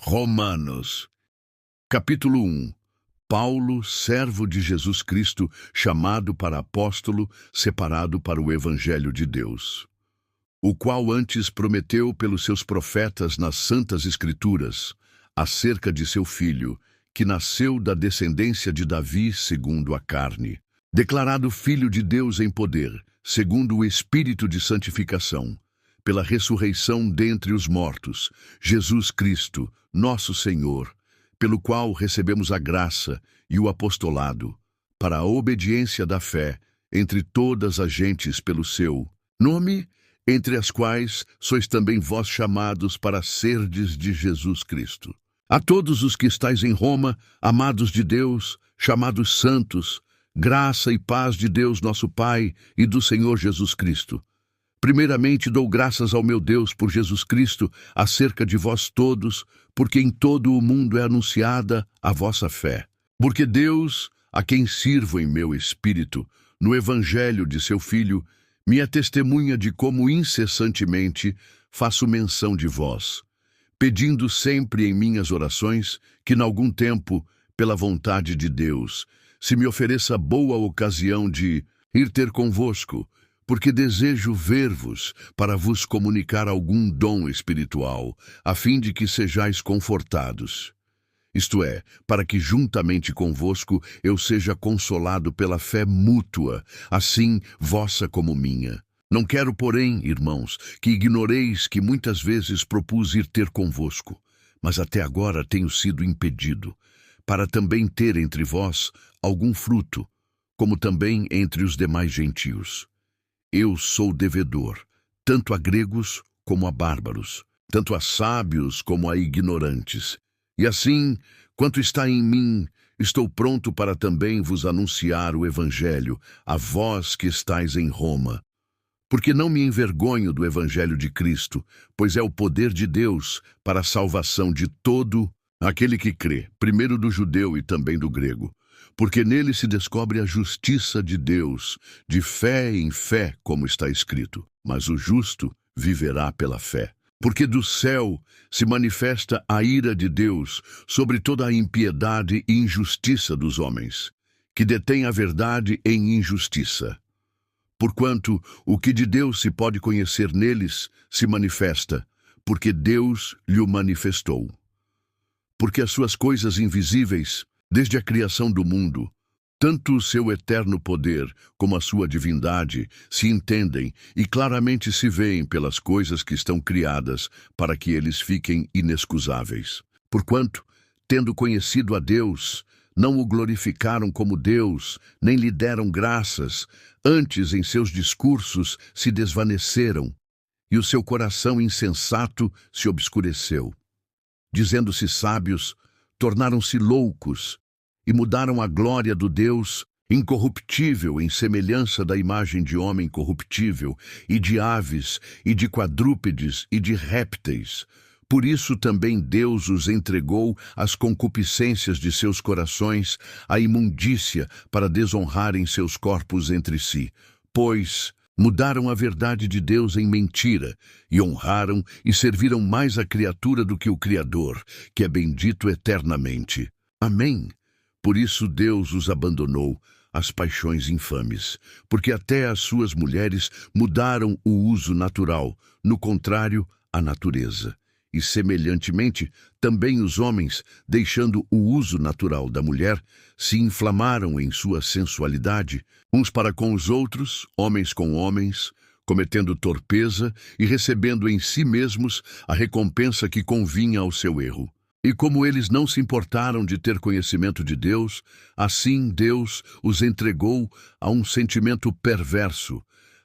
Romanos, capítulo 1. Paulo, servo de Jesus Cristo, chamado para apóstolo, separado para o Evangelho de Deus, o qual antes prometeu pelos seus profetas nas Santas Escrituras, acerca de seu filho, que nasceu da descendência de Davi segundo a carne, declarado Filho de Deus em poder, segundo o Espírito de santificação, pela ressurreição dentre os mortos, Jesus Cristo, nosso Senhor, pelo qual recebemos a graça e o apostolado, para a obediência da fé entre todas as gentes pelo seu nome, entre as quais sois também vós chamados para serdes de Jesus Cristo. A todos os que estáis em Roma, amados de Deus, chamados santos, graça e paz de Deus nosso Pai e do Senhor Jesus Cristo. Primeiramente dou graças ao meu Deus por Jesus Cristo acerca de vós todos, porque em todo o mundo é anunciada a vossa fé. Porque Deus, a quem sirvo em meu espírito, no Evangelho de seu Filho, me é testemunha de como incessantemente faço menção de vós, pedindo sempre em minhas orações que, nalgum tempo, pela vontade de Deus, se me ofereça boa ocasião de ir ter convosco, porque desejo ver-vos para vos comunicar algum dom espiritual, a fim de que sejais confortados. Isto é, para que juntamente convosco eu seja consolado pela fé mútua, assim vossa como minha. Não quero, porém, irmãos, que ignoreis que muitas vezes propus ir ter convosco, mas até agora tenho sido impedido, para também ter entre vós algum fruto, como também entre os demais gentios. Eu sou devedor, tanto a gregos como a bárbaros, tanto a sábios como a ignorantes. E assim, quanto está em mim, estou pronto para também vos anunciar o Evangelho, a vós que estáis em Roma. Porque não me envergonho do Evangelho de Cristo, pois é o poder de Deus para a salvação de todo aquele que crê, primeiro do judeu e também do grego. Porque nele se descobre a justiça de Deus, de fé em fé, como está escrito. Mas o justo viverá pela fé. Porque do céu se manifesta a ira de Deus sobre toda a impiedade e injustiça dos homens, que detêm a verdade em injustiça. Porquanto o que de Deus se pode conhecer neles se manifesta, porque Deus lhe o manifestou. Porque as suas coisas invisíveis, desde a criação do mundo, tanto o seu eterno poder como a sua divindade se entendem e claramente se veem pelas coisas que estão criadas para que eles fiquem inexcusáveis. Porquanto, tendo conhecido a Deus, não o glorificaram como Deus, nem lhe deram graças, antes em seus discursos se desvaneceram, e o seu coração insensato se obscureceu. Dizendo-se sábios, tornaram-se loucos, e mudaram a glória do Deus incorruptível em semelhança da imagem de homem corruptível, e de aves, e de quadrúpedes, e de répteis. Por isso também Deus os entregou às concupiscências de seus corações, à imundícia, para desonrarem seus corpos entre si. Pois mudaram a verdade de Deus em mentira, e honraram e serviram mais a criatura do que o Criador, que é bendito eternamente. Amém. Por isso Deus os abandonou às paixões infames, porque até as suas mulheres mudaram o uso natural, no contrário, à natureza. E semelhantemente, também os homens, deixando o uso natural da mulher, se inflamaram em sua sensualidade, uns para com os outros, homens com homens, cometendo torpeza e recebendo em si mesmos a recompensa que convinha ao seu erro. E como eles não se importaram de ter conhecimento de Deus, assim Deus os entregou a um sentimento perverso,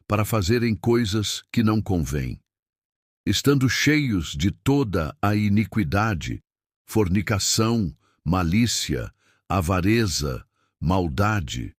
para fazerem coisas que não convêm. Estando cheios de toda a iniquidade, fornicação, malícia, avareza, maldade,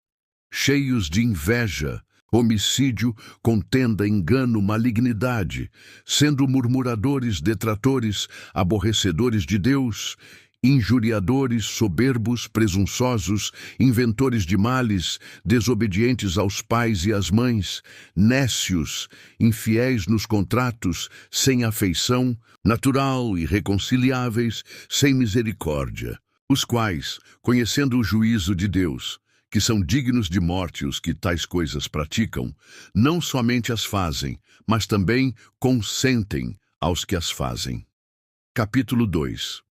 cheios de inveja, homicídio, contenda, engano, malignidade, sendo murmuradores, detratores, aborrecedores de Deus, injuriadores, soberbos, presunçosos, inventores de males, desobedientes aos pais e às mães, nécios, infiéis nos contratos, sem afeição, natural, irreconciliáveis, sem misericórdia, os quais, conhecendo o juízo de Deus, que são dignos de morte os que tais coisas praticam, não somente as fazem, mas também consentem aos que as fazem. Capítulo 2.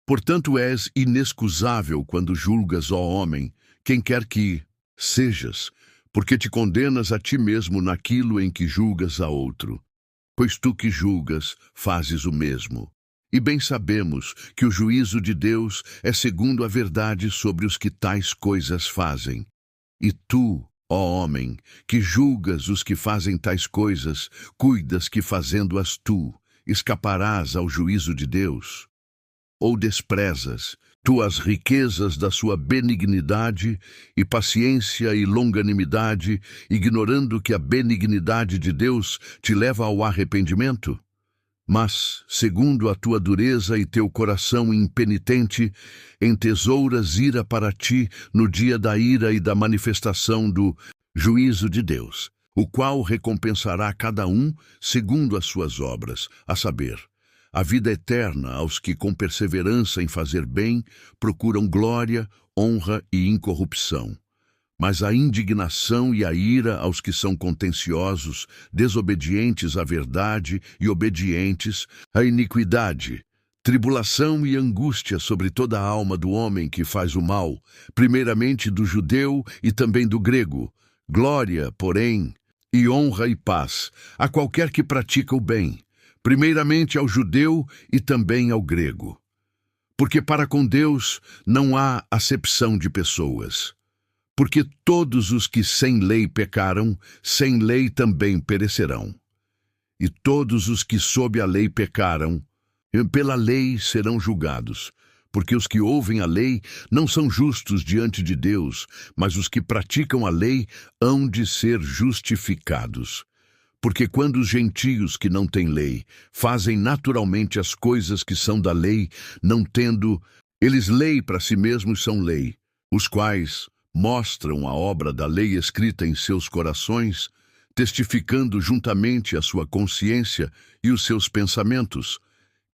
Portanto, és inexcusável quando julgas, ó homem, quem quer que sejas, porque te condenas a ti mesmo naquilo em que julgas a outro. Pois tu que julgas, fazes o mesmo. E bem sabemos que o juízo de Deus é segundo a verdade sobre os que tais coisas fazem. E tu, ó homem, que julgas os que fazem tais coisas, cuidas que fazendo-as tu, escaparás ao juízo de Deus? Ou desprezas tu as riquezas da sua benignidade e paciência e longanimidade, ignorando que a benignidade de Deus te leva ao arrependimento? Mas, segundo a tua dureza e teu coração impenitente, entesouras ira para ti no dia da ira e da manifestação do juízo de Deus, o qual recompensará cada um segundo as suas obras, a saber, a vida eterna aos que com perseverança em fazer bem procuram glória, honra e incorrupção. Mas a indignação e a ira aos que são contenciosos, desobedientes à verdade e obedientes à iniquidade, tribulação e angústia sobre toda a alma do homem que faz o mal, primeiramente do judeu e também do grego, glória, porém, e honra e paz a qualquer que pratica o bem, primeiramente ao judeu e também ao grego. Porque para com Deus não há acepção de pessoas. Porque todos os que sem lei pecaram, sem lei também perecerão. E todos os que sob a lei pecaram, pela lei serão julgados. Porque os que ouvem a lei não são justos diante de Deus, mas os que praticam a lei hão de ser justificados. Porque quando os gentios que não têm lei fazem naturalmente as coisas que são da lei, não tendo eles lei para si mesmos, são lei, os quais mostram a obra da lei escrita em seus corações, testificando juntamente a sua consciência e os seus pensamentos,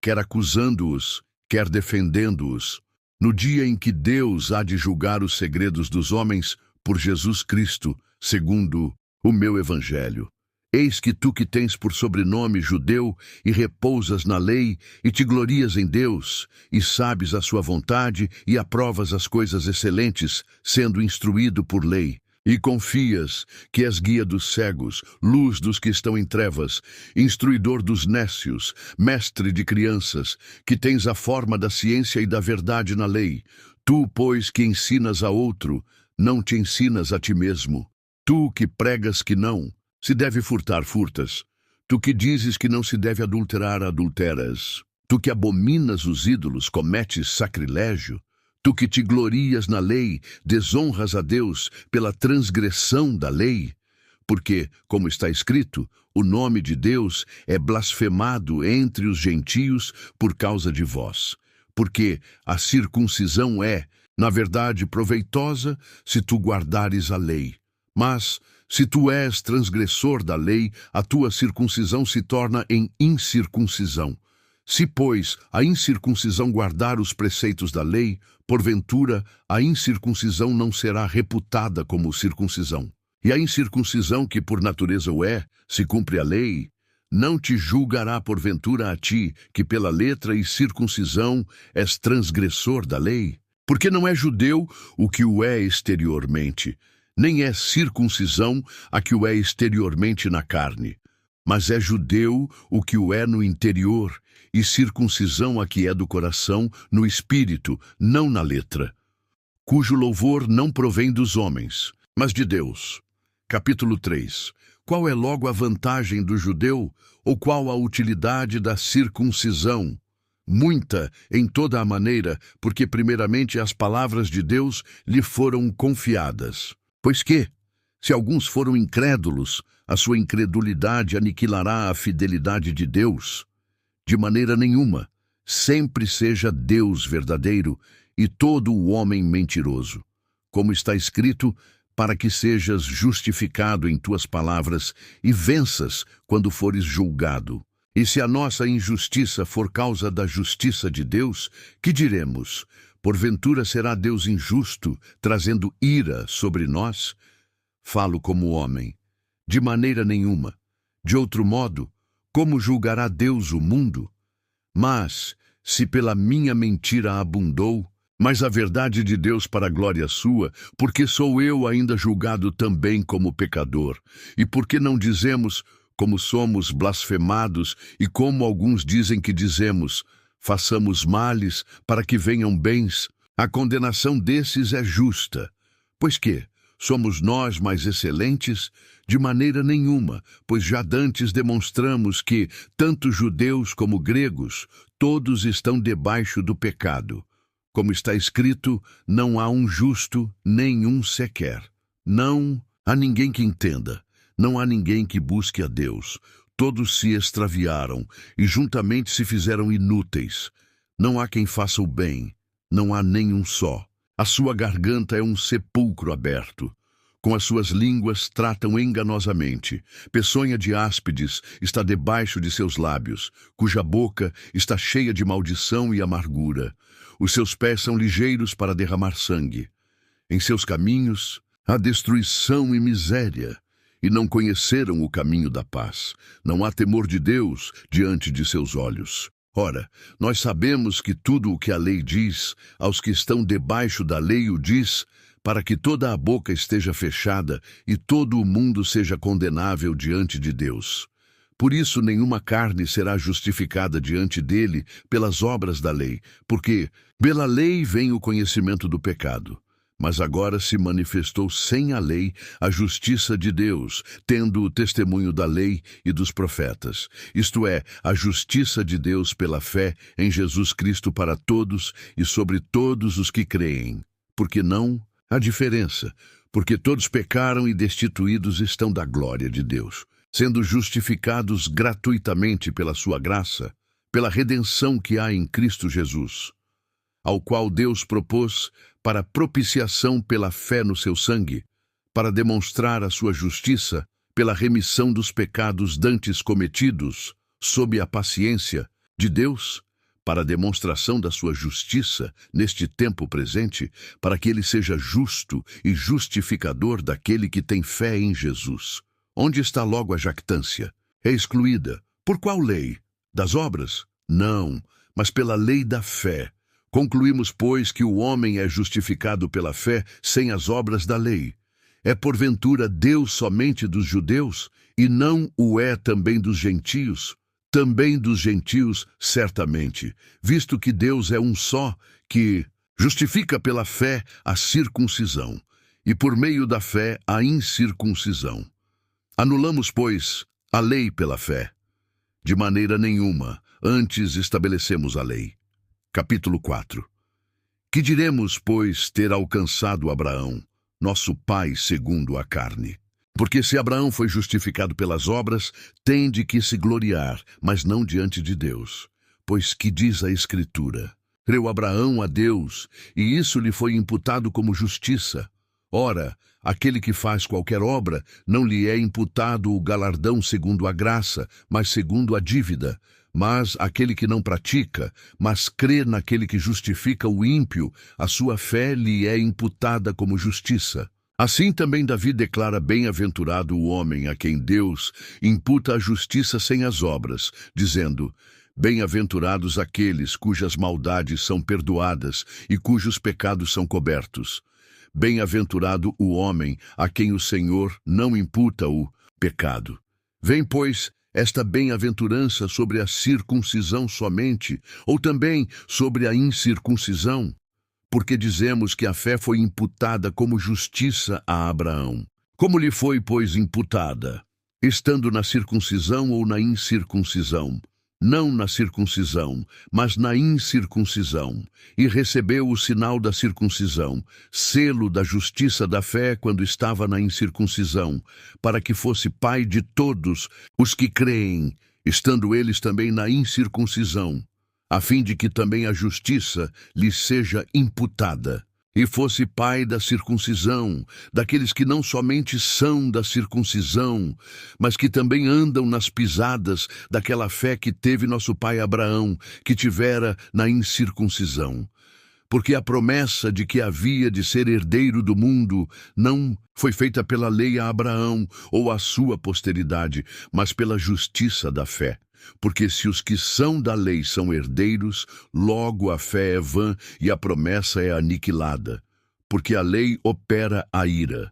quer acusando-os, quer defendendo-os, no dia em que Deus há de julgar os segredos dos homens por Jesus Cristo, segundo o meu evangelho. Eis que tu que tens por sobrenome judeu e repousas na lei e te glorias em Deus e sabes a sua vontade e aprovas as coisas excelentes, sendo instruído por lei, e confias que és guia dos cegos, luz dos que estão em trevas, instruidor dos nécios, mestre de crianças, que tens a forma da ciência e da verdade na lei. Tu, pois, que ensinas a outro, não te ensinas a ti mesmo. Tu que pregas que não se deve furtar, furtas. Tu que dizes que não se deve adulterar, adulteras. Tu que abominas os ídolos, cometes sacrilégio. Tu que te glorias na lei, desonras a Deus pela transgressão da lei. Porque, como está escrito, o nome de Deus é blasfemado entre os gentios por causa de vós. Porque a circuncisão é, na verdade, proveitosa se tu guardares a lei. Mas, se tu és transgressor da lei, a tua circuncisão se torna em incircuncisão. Se, pois, a incircuncisão guardar os preceitos da lei, porventura a incircuncisão não será reputada como circuncisão. E a incircuncisão, que por natureza o é, se cumpre a lei, não te julgará porventura a ti, que pela letra e circuncisão és transgressor da lei? Porque não é judeu o que o é exteriormente, nem é circuncisão a que o é exteriormente na carne, mas é judeu o que o é no interior, e circuncisão a que é do coração, no espírito, não na letra, cujo louvor não provém dos homens, mas de Deus. Capítulo 3. Qual é logo a vantagem do judeu, ou qual a utilidade da circuncisão? Muita, em toda a maneira, porque primeiramente as palavras de Deus lhe foram confiadas. Pois que, se alguns foram incrédulos, a sua incredulidade aniquilará a fidelidade de Deus. De maneira nenhuma, sempre seja Deus verdadeiro e todo o homem mentiroso. Como está escrito, para que sejas justificado em tuas palavras e venças quando fores julgado. E se a nossa injustiça for causa da justiça de Deus, que diremos? Porventura será Deus injusto, trazendo ira sobre nós? Falo como homem. De maneira nenhuma. De outro modo, como julgará Deus o mundo? Mas, se pela minha mentira abundou, mas a verdade de Deus para a glória sua, porque sou eu ainda julgado também como pecador, e porque não dizemos, como somos blasfemados, e como alguns dizem que dizemos, façamos males para que venham bens, a condenação desses é justa. Pois que, somos nós mais excelentes? De maneira nenhuma, pois já dantes demonstramos que, tanto judeus como gregos, todos estão debaixo do pecado. Como está escrito, não há um justo, nenhum sequer. Não há ninguém que entenda, não há ninguém que busque a Deus. Todos se extraviaram e juntamente se fizeram inúteis. Não há quem faça o bem, não há nenhum só. A sua garganta é um sepulcro aberto. Com as suas línguas tratam enganosamente. Peçonha de áspides está debaixo de seus lábios, cuja boca está cheia de maldição e amargura. Os seus pés são ligeiros para derramar sangue. Em seus caminhos há destruição e miséria, e não conheceram o caminho da paz. Não há temor de Deus diante de seus olhos. Ora, nós sabemos que tudo o que a lei diz, aos que estão debaixo da lei o diz, para que toda a boca esteja fechada e todo o mundo seja condenável diante de Deus. Por isso nenhuma carne será justificada diante dele pelas obras da lei, porque pela lei vem o conhecimento do pecado. Mas agora se manifestou sem a lei a justiça de Deus, tendo o testemunho da lei e dos profetas, isto é, a justiça de Deus pela fé em Jesus Cristo para todos e sobre todos os que creem. Porque não há diferença, porque todos pecaram e destituídos estão da glória de Deus, sendo justificados gratuitamente pela sua graça, pela redenção que há em Cristo Jesus, ao qual Deus propôs para propiciação pela fé no seu sangue, para demonstrar a sua justiça pela remissão dos pecados dantes cometidos, sob a paciência de Deus, para a demonstração da sua justiça neste tempo presente, para que ele seja justo e justificador daquele que tem fé em Jesus. Onde está logo a jactância? É excluída. Por qual lei? Das obras? Não, mas pela lei da fé. Concluímos, pois, que o homem é justificado pela fé sem as obras da lei. É porventura Deus somente dos judeus, e não o é também dos gentios? Também dos gentios, certamente, visto que Deus é um só, que justifica pela fé a circuncisão, e por meio da fé a incircuncisão. Anulamos, pois, a lei pela fé? De maneira nenhuma, antes estabelecemos a lei. Capítulo 4. Que diremos, pois, ter alcançado Abraão, nosso pai segundo a carne? Porque se Abraão foi justificado pelas obras, tem de que se gloriar, mas não diante de Deus. Pois que diz a Escritura? Creu Abraão a Deus, e isso lhe foi imputado como justiça. Ora, aquele que faz qualquer obra, não lhe é imputado o galardão segundo a graça, mas segundo a dívida. Mas aquele que não pratica, mas crê naquele que justifica o ímpio, a sua fé lhe é imputada como justiça. Assim também Davi declara bem-aventurado o homem a quem Deus imputa a justiça sem as obras, dizendo: bem-aventurados aqueles cujas maldades são perdoadas e cujos pecados são cobertos. Bem-aventurado o homem a quem o Senhor não imputa o pecado. Vem, pois, esta bem-aventurança sobre a circuncisão somente, ou também sobre a incircuncisão? Porque dizemos que a fé foi imputada como justiça a Abraão. Como lhe foi, pois, imputada? Estando na circuncisão ou na incircuncisão? Não na circuncisão, mas na incircuncisão. E recebeu o sinal da circuncisão, selo da justiça da fé quando estava na incircuncisão, para que fosse pai de todos os que creem, estando eles também na incircuncisão, a fim de que também a justiça lhe seja imputada, e fosse pai da circuncisão, daqueles que não somente são da circuncisão, mas que também andam nas pisadas daquela fé que teve nosso pai Abraão, que tivera na incircuncisão. Porque a promessa de que havia de ser herdeiro do mundo não foi feita pela lei a Abraão ou à sua posteridade, mas pela justiça da fé. Porque se os que são da lei são herdeiros, logo a fé é vã e a promessa é aniquilada. Porque a lei opera a ira.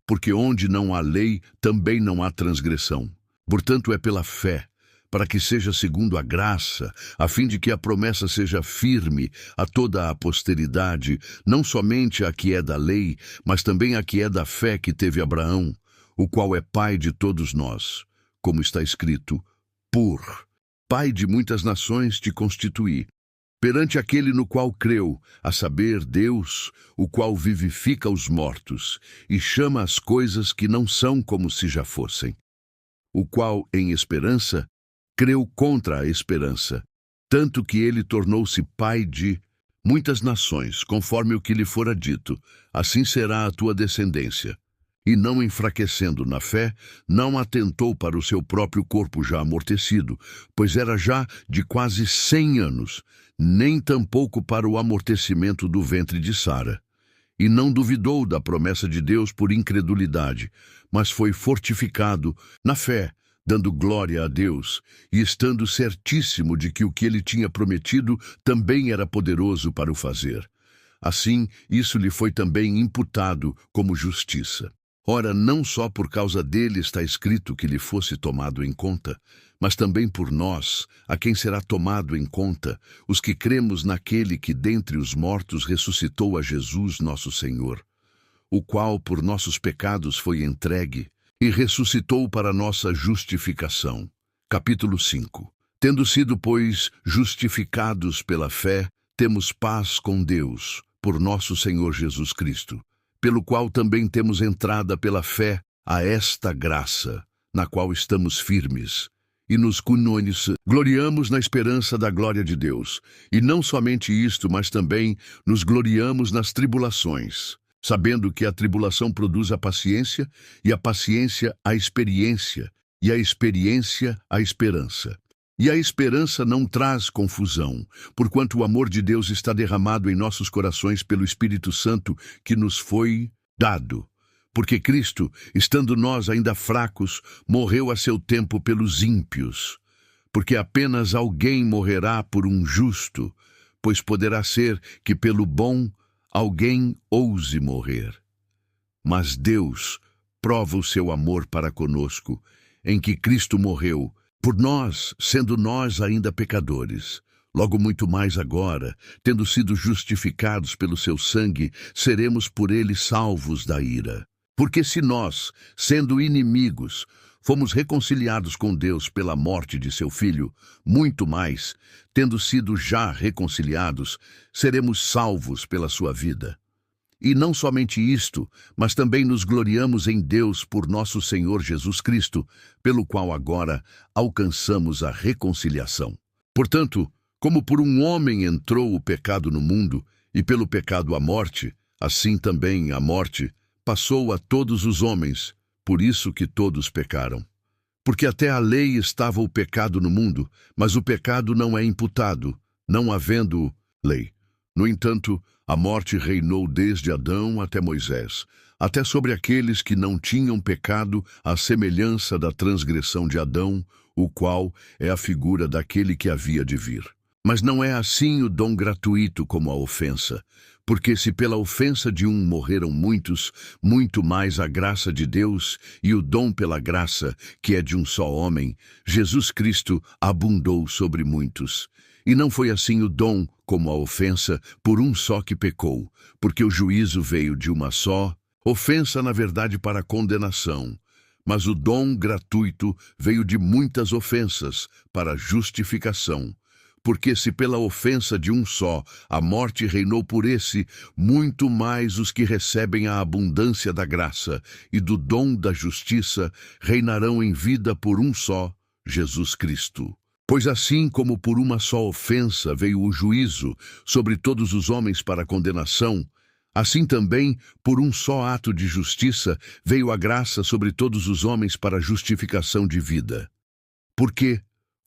Porque onde não há lei, também não há transgressão. Portanto, é pela fé, para que seja segundo a graça, a fim de que a promessa seja firme a toda a posteridade, não somente a que é da lei, mas também a que é da fé que teve Abraão, o qual é pai de todos nós, como está escrito: por pai de muitas nações te constituí, perante aquele no qual creu, a saber, Deus, o qual vivifica os mortos e chama as coisas que não são como se já fossem, o qual, em esperança, creu contra a esperança, tanto que ele tornou-se pai de muitas nações, conforme o que lhe fora dito, assim será a tua descendência. E não enfraquecendo na fé, não atentou para o seu próprio corpo já amortecido, pois era já de quase 100 anos, nem tampouco para o amortecimento do ventre de Sara. E não duvidou da promessa de Deus por incredulidade, mas foi fortificado na fé, dando glória a Deus, e estando certíssimo de que o que ele tinha prometido também era poderoso para o fazer. Assim, isso lhe foi também imputado como justiça. Ora, não só por causa dele está escrito que lhe fosse tomado em conta, mas também por nós, a quem será tomado em conta, os que cremos naquele que dentre os mortos ressuscitou a Jesus nosso Senhor, o qual por nossos pecados foi entregue e ressuscitou para nossa justificação. Capítulo 5. Tendo sido, pois, justificados pela fé, temos paz com Deus, por nosso Senhor Jesus Cristo, pelo qual também temos entrada pela fé a esta graça, na qual estamos firmes, e nos gloriamos na esperança da glória de Deus. E não somente isto, mas também nos gloriamos nas tribulações, sabendo que a tribulação produz a paciência, e a paciência a experiência, e a experiência a esperança. E a esperança não traz confusão, porquanto o amor de Deus está derramado em nossos corações pelo Espírito Santo que nos foi dado. Porque Cristo, estando nós ainda fracos, morreu a seu tempo pelos ímpios. Porque apenas alguém morrerá por um justo, pois poderá ser que pelo bom alguém ouse morrer. Mas Deus prova o seu amor para conosco, em que Cristo morreu por nós, sendo nós ainda pecadores. Logo muito mais agora, tendo sido justificados pelo seu sangue, seremos por ele salvos da ira. Porque se nós, sendo inimigos, fomos reconciliados com Deus pela morte de seu Filho, muito mais, tendo sido já reconciliados, seremos salvos pela sua vida. E não somente isto, mas também nos gloriamos em Deus por nosso Senhor Jesus Cristo, pelo qual agora alcançamos a reconciliação. Portanto, como por um homem entrou o pecado no mundo, e pelo pecado a morte, assim também a morte passou a todos os homens, por isso que todos pecaram. Porque até a lei estava o pecado no mundo, mas o pecado não é imputado, não havendo lei. No entanto, a morte reinou desde Adão até Moisés, até sobre aqueles que não tinham pecado, à semelhança da transgressão de Adão, o qual é a figura daquele que havia de vir. Mas não é assim o dom gratuito como a ofensa, porque se pela ofensa de um morreram muitos, muito mais a graça de Deus e o dom pela graça, que é de um só homem, Jesus Cristo, abundou sobre muitos. E não foi assim o dom como a ofensa, por um só que pecou, porque o juízo veio de uma só, ofensa na verdade para condenação, mas o dom gratuito veio de muitas ofensas para justificação. Porque se pela ofensa de um só a morte reinou por esse, muito mais os que recebem a abundância da graça e do dom da justiça reinarão em vida por um só, Jesus Cristo. Pois assim como por uma só ofensa veio o juízo sobre todos os homens para condenação, assim também, por um só ato de justiça, veio a graça sobre todos os homens para justificação de vida. Porque,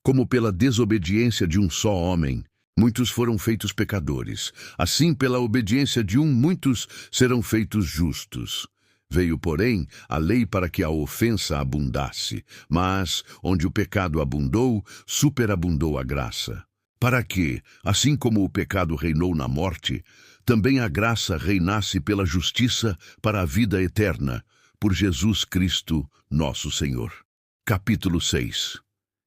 como pela desobediência de um só homem, muitos foram feitos pecadores, assim pela obediência de um muitos serão feitos justos. Veio, porém, a lei para que a ofensa abundasse, mas, onde o pecado abundou, superabundou a graça. Para que, assim como o pecado reinou na morte, também a graça reinasse pela justiça para a vida eterna, por Jesus Cristo, nosso Senhor. Capítulo 6.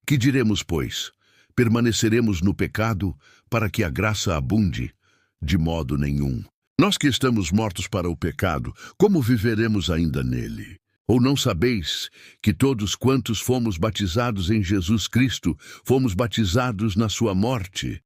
Que diremos, pois? Permaneceremos no pecado para que a graça abunde? De modo nenhum. Nós que estamos mortos para o pecado, como viveremos ainda nele? Ou não sabeis que todos quantos fomos batizados em Jesus Cristo, fomos batizados na sua morte?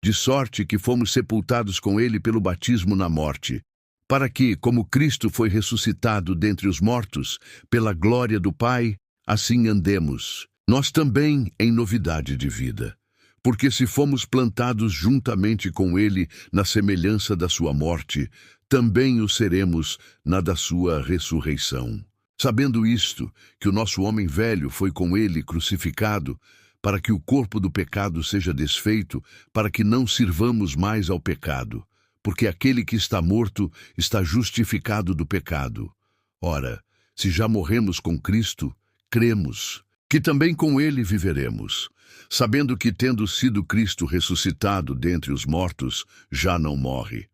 De sorte que fomos sepultados com ele pelo batismo na morte, para que, como Cristo foi ressuscitado dentre os mortos, pela glória do Pai, assim andemos, nós também em novidade de vida. Porque se fomos plantados juntamente com ele na semelhança da sua morte, também o seremos na da sua ressurreição. Sabendo isto, que o nosso homem velho foi com ele crucificado, para que o corpo do pecado seja desfeito, para que não sirvamos mais ao pecado, porque aquele que está morto está justificado do pecado. Ora, se já morremos com Cristo, cremos que também com ele viveremos, sabendo que, tendo sido Cristo ressuscitado dentre os mortos, já não morre.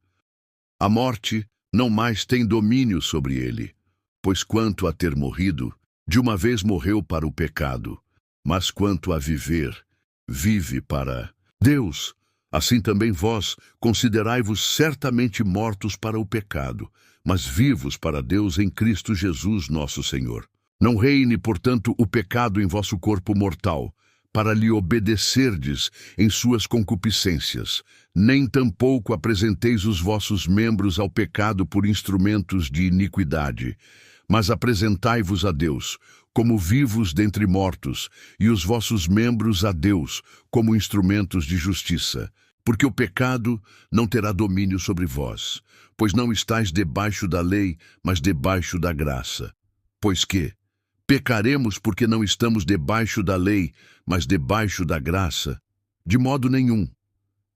A morte não mais tem domínio sobre ele, pois quanto a ter morrido, de uma vez morreu para o pecado, mas quanto a viver, vive para Deus. Assim também vós considerai-vos certamente mortos para o pecado, mas vivos para Deus em Cristo Jesus nosso Senhor. Não reine, portanto, o pecado em vosso corpo mortal, para lhe obedecerdes em suas concupiscências, nem tampouco apresenteis os vossos membros ao pecado por instrumentos de iniquidade, mas apresentai-vos a Deus como vivos dentre mortos, e os vossos membros a Deus como instrumentos de justiça. Porque o pecado não terá domínio sobre vós, pois não estáis debaixo da lei, mas debaixo da graça. Pois que pecaremos porque não estamos debaixo da lei, mas debaixo da graça? De modo nenhum.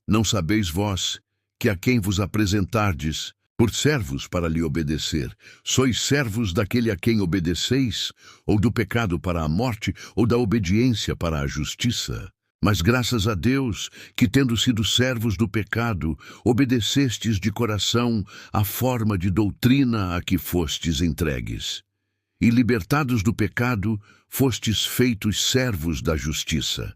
Não sabeis vós que a quem vos apresentardes por servos para lhe obedecer, sois servos daquele a quem obedeceis, ou do pecado para a morte, ou da obediência para a justiça? Mas graças a Deus, que tendo sido servos do pecado, obedecestes de coração à forma de doutrina a que fostes entregues. E libertados do pecado, fostes feitos servos da justiça.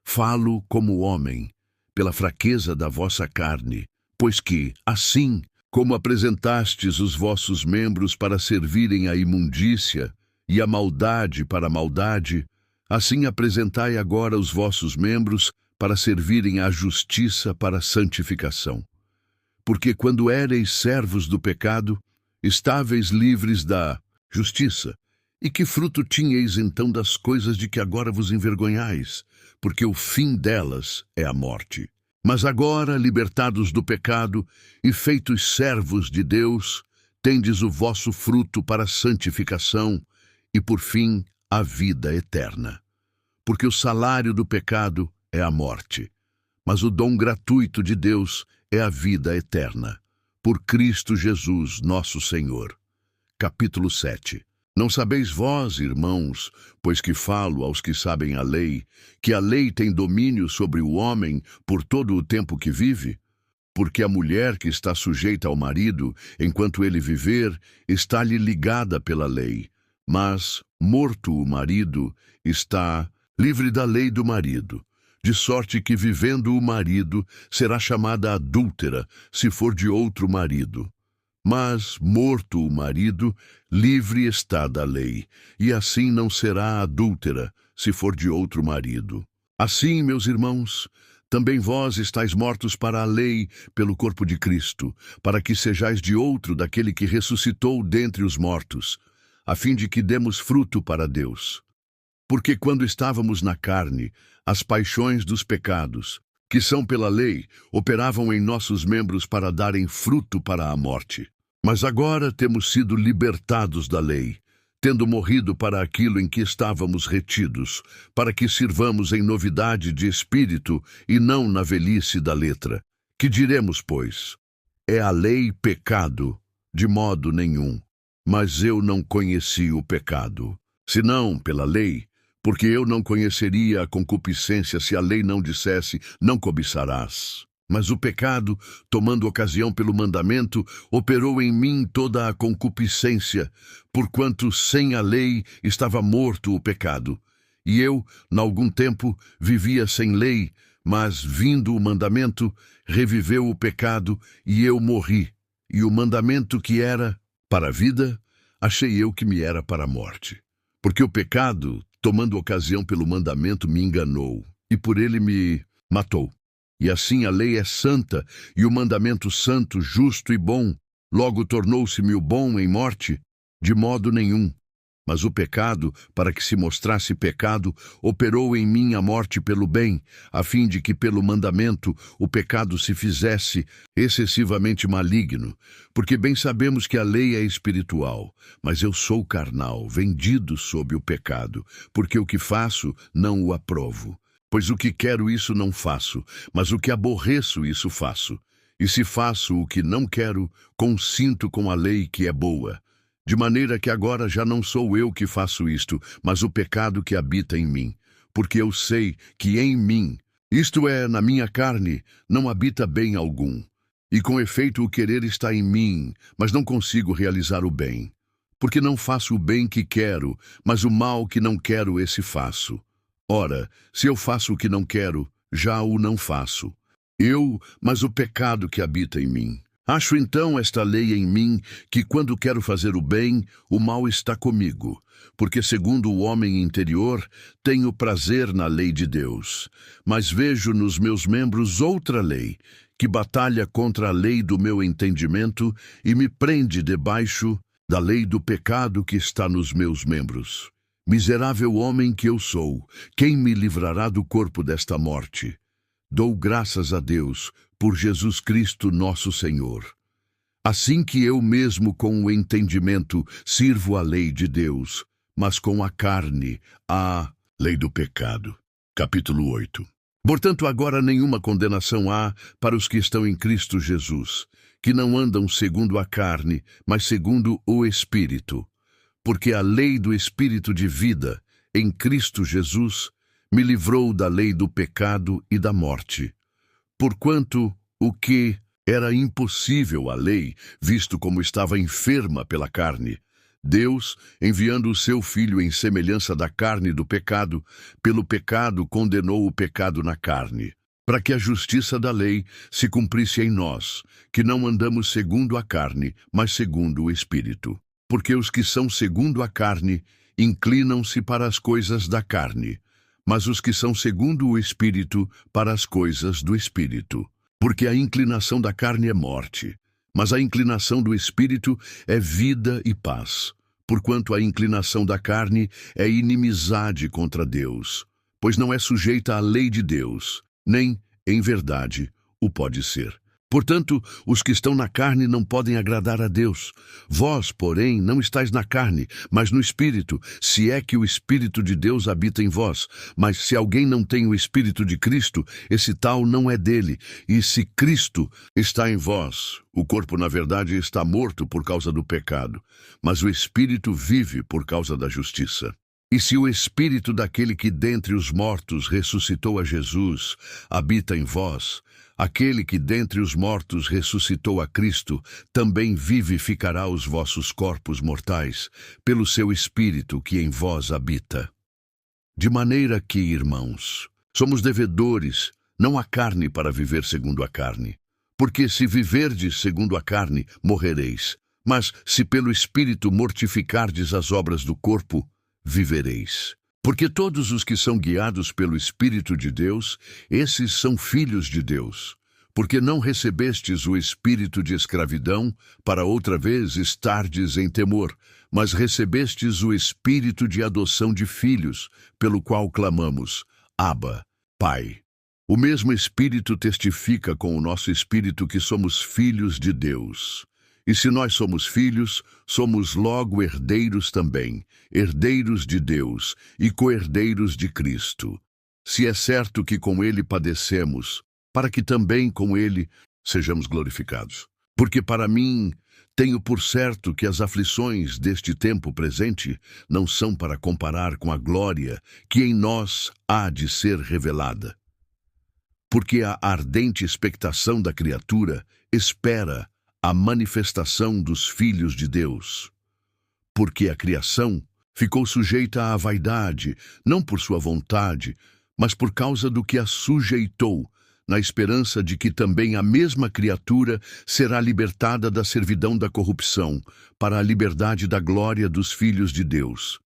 Falo como homem, pela fraqueza da vossa carne, pois que, assim, como apresentastes os vossos membros para servirem à imundícia e a maldade para a maldade, assim apresentai agora os vossos membros para servirem à justiça para a santificação. Porque quando éreis servos do pecado, estáveis livres da justiça. E que fruto tinhais então das coisas de que agora vos envergonhais? Porque o fim delas é a morte. Mas agora, libertados do pecado e feitos servos de Deus, tendes o vosso fruto para a santificação e, por fim, a vida eterna. Porque o salário do pecado é a morte, mas o dom gratuito de Deus é a vida eterna. Por Cristo Jesus, nosso Senhor. Capítulo 7. Não sabeis vós, irmãos, pois que falo aos que sabem a lei, que a lei tem domínio sobre o homem por todo o tempo que vive? Porque a mulher que está sujeita ao marido, enquanto ele viver, está-lhe ligada pela lei. Mas, morto o marido, está livre da lei do marido. De sorte que, vivendo o marido, será chamada adúltera, se for de outro marido. Mas, morto o marido, livre está da lei, e assim não será adúltera, se for de outro marido. Assim, meus irmãos, também vós estáis mortos para a lei pelo corpo de Cristo, para que sejais de outro daquele que ressuscitou dentre os mortos, a fim de que demos fruto para Deus. Porque quando estávamos na carne, as paixões dos pecados, que são pela lei, operavam em nossos membros para darem fruto para a morte. Mas agora temos sido libertados da lei, tendo morrido para aquilo em que estávamos retidos, para que sirvamos em novidade de espírito e não na velhice da letra. Que diremos, pois? É a lei pecado? De modo nenhum. Mas eu não conheci o pecado, senão pela lei, porque eu não conheceria a concupiscência se a lei não dissesse, não cobiçarás. Mas o pecado, tomando ocasião pelo mandamento, operou em mim toda a concupiscência, porquanto sem a lei estava morto o pecado. E eu, n'algum tempo, vivia sem lei, mas, vindo o mandamento, reviveu o pecado, e eu morri. E o mandamento que era para a vida, achei eu que me era para a morte. Porque o pecado, tomando ocasião pelo mandamento, me enganou, e por ele me matou. E assim a lei é santa, e o mandamento santo, justo e bom, logo tornou-se-me o bom em morte? De modo nenhum. Mas o pecado, para que se mostrasse pecado, operou em mim a morte pelo bem, a fim de que pelo mandamento o pecado se fizesse excessivamente maligno. Porque bem sabemos que a lei é espiritual, mas eu sou carnal, vendido sob o pecado, porque o que faço não o aprovo. Pois o que quero isso não faço, mas o que aborreço isso faço. E se faço o que não quero, consinto com a lei que é boa. De maneira que agora já não sou eu que faço isto, mas o pecado que habita em mim. Porque eu sei que em mim, isto é, na minha carne, não habita bem algum. E com efeito o querer está em mim, mas não consigo realizar o bem. Porque não faço o bem que quero, mas o mal que não quero esse faço. Ora, se eu faço o que não quero, já o não faço. Mas o pecado que habita em mim. Acho então esta lei em mim, que quando quero fazer o bem, o mal está comigo. Porque segundo o homem interior, tenho prazer na lei de Deus. Mas vejo nos meus membros outra lei, que batalha contra a lei do meu entendimento e me prende debaixo da lei do pecado que está nos meus membros. Miserável homem que eu sou, quem me livrará do corpo desta morte? Dou graças a Deus por Jesus Cristo nosso Senhor. Assim que eu mesmo com o entendimento sirvo a lei de Deus, mas com a carne a lei do pecado. Capítulo 8. Portanto, agora nenhuma condenação há para os que estão em Cristo Jesus, que não andam segundo a carne, mas segundo o Espírito. Porque a lei do Espírito de vida, em Cristo Jesus, me livrou da lei do pecado e da morte. Porquanto o que era impossível à lei, visto como estava enferma pela carne, Deus, enviando o seu Filho em semelhança da carne do pecado, pelo pecado condenou o pecado na carne, para que a justiça da lei se cumprisse em nós, que não andamos segundo a carne, mas segundo o Espírito. Porque os que são segundo a carne inclinam-se para as coisas da carne, mas os que são segundo o Espírito para as coisas do Espírito. Porque a inclinação da carne é morte, mas a inclinação do Espírito é vida e paz. Porquanto a inclinação da carne é inimizade contra Deus, pois não é sujeita à lei de Deus, nem, em verdade, o pode ser. Portanto, os que estão na carne não podem agradar a Deus. Vós, porém, não estáis na carne, mas no Espírito, se é que o Espírito de Deus habita em vós. Mas se alguém não tem o Espírito de Cristo, esse tal não é dele. E se Cristo está em vós, o corpo, na verdade, está morto por causa do pecado, mas o Espírito vive por causa da justiça. E se o Espírito daquele que dentre os mortos ressuscitou a Jesus habita em vós, aquele que dentre os mortos ressuscitou a Cristo também vivificará os vossos corpos mortais, pelo seu Espírito que em vós habita. De maneira que, irmãos, somos devedores, não à carne para viver segundo a carne. Porque se viverdes segundo a carne, morrereis. Mas se pelo Espírito mortificardes as obras do corpo, vivereis. Porque todos os que são guiados pelo Espírito de Deus, esses são filhos de Deus. Porque não recebestes o espírito de escravidão, para outra vez estardes em temor, mas recebestes o Espírito de adoção de filhos, pelo qual clamamos, Abba, Pai. O mesmo Espírito testifica com o nosso espírito que somos filhos de Deus. E se nós somos filhos, somos logo herdeiros também, herdeiros de Deus e co-herdeiros de Cristo. Se é certo que com Ele padecemos, para que também com Ele sejamos glorificados. Porque para mim, tenho por certo que as aflições deste tempo presente não são para comparar com a glória que em nós há de ser revelada. Porque a ardente expectação da criatura espera a manifestação dos filhos de Deus. Porque a criação ficou sujeita à vaidade, não por sua vontade, mas por causa do que a sujeitou, na esperança de que também a mesma criatura será libertada da servidão da corrupção, para a liberdade da glória dos filhos de Deus.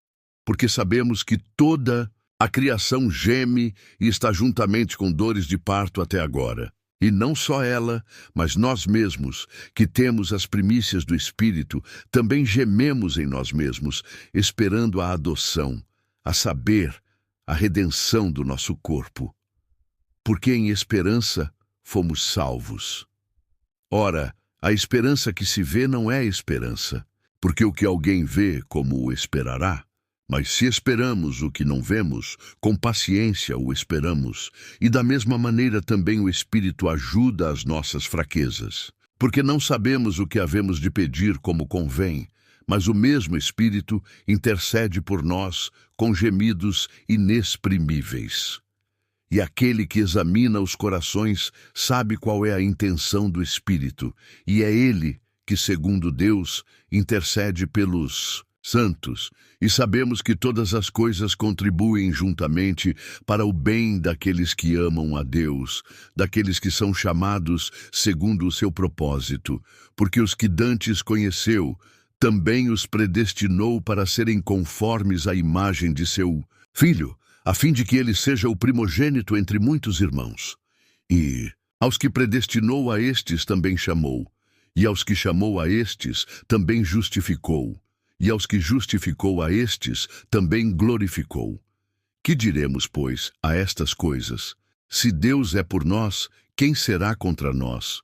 Porque sabemos que toda a criação geme e está juntamente com dores de parto até agora. E não só ela, mas nós mesmos, que temos as primícias do Espírito, também gememos em nós mesmos, esperando a adoção, a saber, a redenção do nosso corpo. Porque em esperança fomos salvos. Ora, a esperança que se vê não é esperança, porque o que alguém vê, como o esperará? Mas se esperamos o que não vemos, com paciência o esperamos, e da mesma maneira também o Espírito ajuda as nossas fraquezas. Porque não sabemos o que havemos de pedir como convém, mas o mesmo Espírito intercede por nós com gemidos inexprimíveis. E aquele que examina os corações sabe qual é a intenção do Espírito, e é ele que, segundo Deus, intercede pelos santos, e sabemos que todas as coisas contribuem juntamente para o bem daqueles que amam a Deus, daqueles que são chamados segundo o seu propósito, porque os que dantes conheceu, também os predestinou para serem conformes à imagem de seu Filho, a fim de que ele seja o primogênito entre muitos irmãos. E aos que predestinou a estes também chamou, e aos que chamou a estes também justificou, e aos que justificou a estes também glorificou. Que diremos, pois, a estas coisas? Se Deus é por nós, quem será contra nós?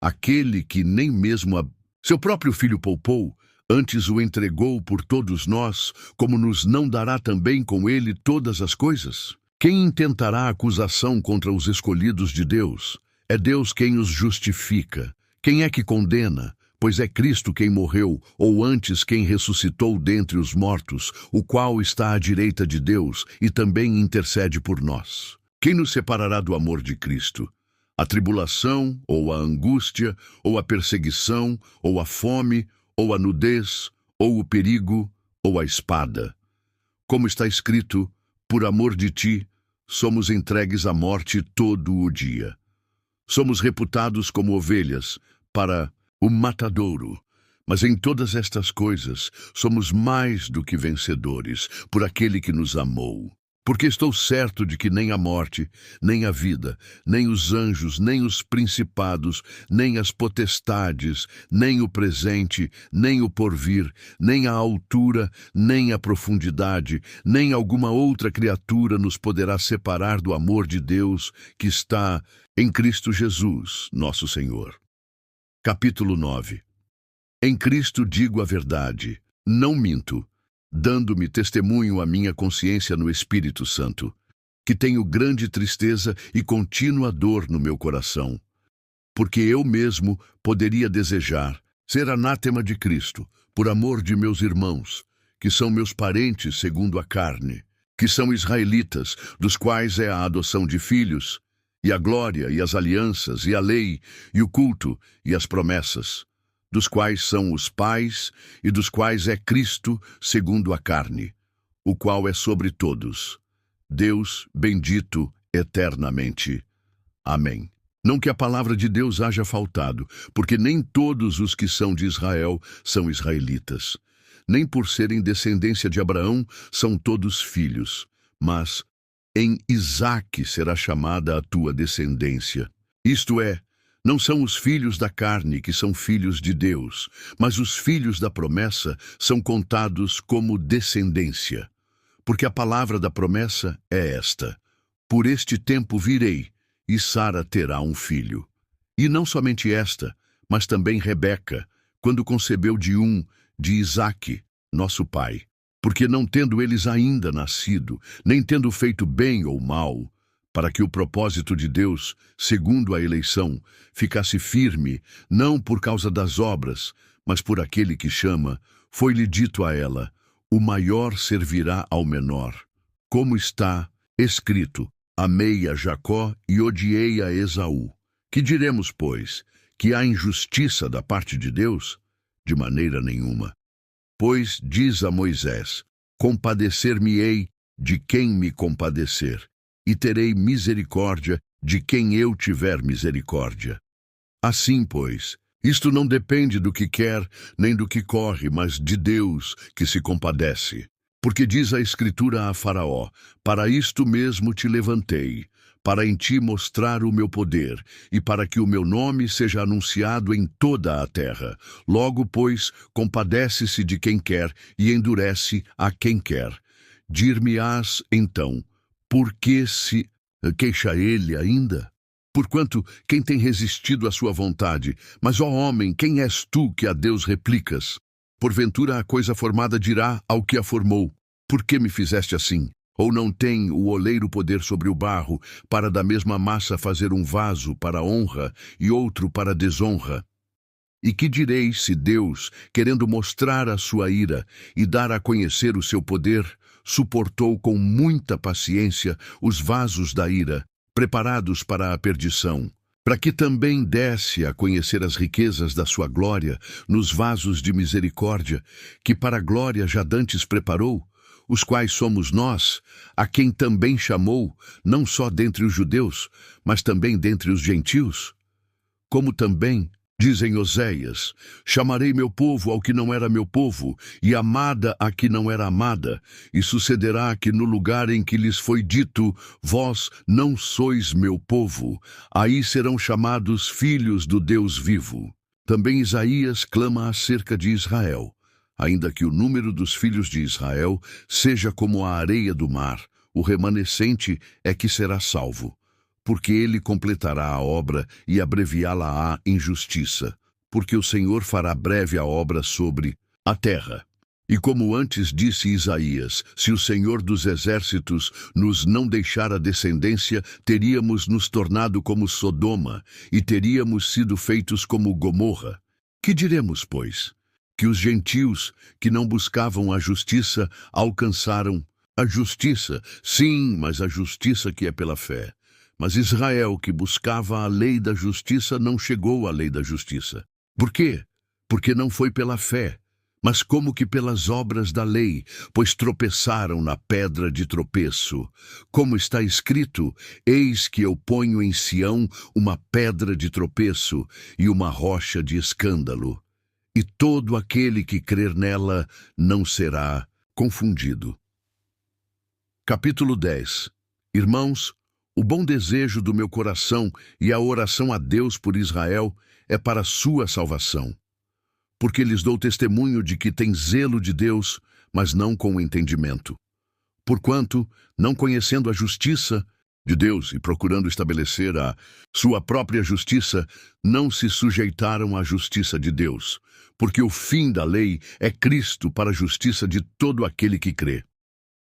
Aquele que nem mesmo seu próprio Filho poupou, antes o entregou por todos nós, como nos não dará também com ele todas as coisas? Quem intentará acusação contra os escolhidos de Deus? É Deus quem os justifica. Quem é que condena? Pois é Cristo quem morreu, ou antes quem ressuscitou dentre os mortos, o qual está à direita de Deus e também intercede por nós. Quem nos separará do amor de Cristo? A tribulação, ou a angústia, ou a perseguição, ou a fome, ou a nudez, ou o perigo, ou a espada. Como está escrito, por amor de ti, somos entregues à morte todo o dia. Somos reputados como ovelhas para o matadouro. Mas em todas estas coisas somos mais do que vencedores por aquele que nos amou. Porque estou certo de que nem a morte, nem a vida, nem os anjos, nem os principados, nem as potestades, nem o presente, nem o porvir, nem a altura, nem a profundidade, nem alguma outra criatura nos poderá separar do amor de Deus que está em Cristo Jesus, nosso Senhor. Capítulo 9. Em Cristo digo a verdade, não minto, dando-me testemunho à minha consciência no Espírito Santo, que tenho grande tristeza e contínua dor no meu coração, porque eu mesmo poderia desejar ser anátema de Cristo, por amor de meus irmãos, que são meus parentes segundo a carne, que são israelitas, dos quais é a adoção de filhos, e a glória, e as alianças, e a lei, e o culto, e as promessas, dos quais são os pais, e dos quais é Cristo, segundo a carne, o qual é sobre todos. Deus bendito eternamente. Amém. Não que a palavra de Deus haja faltado, porque nem todos os que são de Israel são israelitas. Nem por serem descendência de Abraão são todos filhos, mas em Isaque será chamada a tua descendência. Isto é, Não são os filhos da carne que são filhos de Deus, mas os filhos da promessa são contados como descendência. Porque a palavra da promessa é esta: por este tempo virei, e Sara terá um filho. E não somente esta, mas também Rebeca, quando concebeu de Isaque, nosso pai. Porque não tendo eles ainda nascido, nem tendo feito bem ou mal, para que o propósito de Deus, segundo a eleição, ficasse firme, não por causa das obras, mas por aquele que chama, foi-lhe dito a ela: o maior servirá ao menor. Como está escrito: amei a Jacó e odiei a Esaú. Que diremos, pois? Que há injustiça da parte de Deus? De maneira nenhuma. Pois diz a Moisés: compadecer-me-ei de quem me compadecer, e terei misericórdia de quem eu tiver misericórdia. Assim, pois, isto não depende do que quer, nem do que corre, mas de Deus, que se compadece. Porque diz a Escritura a Faraó: para isto mesmo te levantei, para em ti mostrar o meu poder, e para que o meu nome seja anunciado em toda a terra. Logo, pois, compadece-se de quem quer, e endurece a quem quer. Dir-me-ás, então, por que se queixa ele ainda? Porquanto, quem tem resistido à sua vontade? Mas, ó homem, quem és tu que a Deus replicas? Porventura a coisa formada dirá ao que a formou: por que me fizeste assim? Ou não tem o oleiro poder sobre o barro, para da mesma massa fazer um vaso para honra e outro para desonra? E que direis se Deus, querendo mostrar a sua ira e dar a conhecer o seu poder, suportou com muita paciência os vasos da ira, preparados para a perdição, para que também desse a conhecer as riquezas da sua glória nos vasos de misericórdia, que para a glória já dantes preparou, os quais somos nós, a quem também chamou, não só dentre os judeus, mas também dentre os gentios? Como também, dizem Oséias: chamarei meu povo ao que não era meu povo, e amada a que não era amada, e sucederá que no lugar em que lhes foi dito: vós não sois meu povo, aí serão chamados filhos do Deus vivo. Também Isaías clama acerca de Israel: ainda que o número dos filhos de Israel seja como a areia do mar, o remanescente é que será salvo. Porque ele completará a obra e abreviá-la-á em justiça, porque o Senhor fará breve a obra sobre a terra. E como antes disse Isaías: se o Senhor dos exércitos nos não deixar a descendência, teríamos nos tornado como Sodoma, e teríamos sido feitos como Gomorra. Que diremos, pois? Que os gentios que não buscavam a justiça alcançaram a justiça, sim, mas a justiça que é pela fé. Mas Israel, que buscava a lei da justiça, não chegou à lei da justiça. Por quê? Porque não foi pela fé, mas como que pelas obras da lei, pois tropeçaram na pedra de tropeço. Como está escrito: eis que eu ponho em Sião uma pedra de tropeço e uma rocha de escândalo, e todo aquele que crer nela não será confundido. Capítulo 10. Irmãos, o bom desejo do meu coração e a oração a Deus por Israel é para a sua salvação. Porque lhes dou testemunho de que tem zelo de Deus, mas não com o entendimento. Porquanto, não conhecendo a justiça de Deus e procurando estabelecer a sua própria justiça, não se sujeitaram à justiça de Deus, porque o fim da lei é Cristo para a justiça de todo aquele que crê.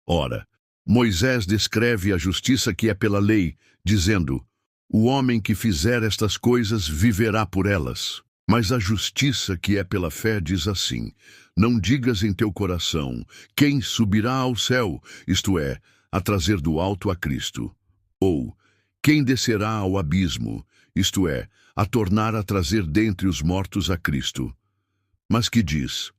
Ora, Moisés descreve a justiça que é pela lei, dizendo: o homem que fizer estas coisas viverá por elas. Mas a justiça que é pela fé diz assim: não digas em teu coração: quem subirá ao céu, isto é, a trazer do alto a Cristo? Ou, quem descerá ao abismo, isto é, a tornar a trazer dentre os mortos a Cristo? Mas que diz: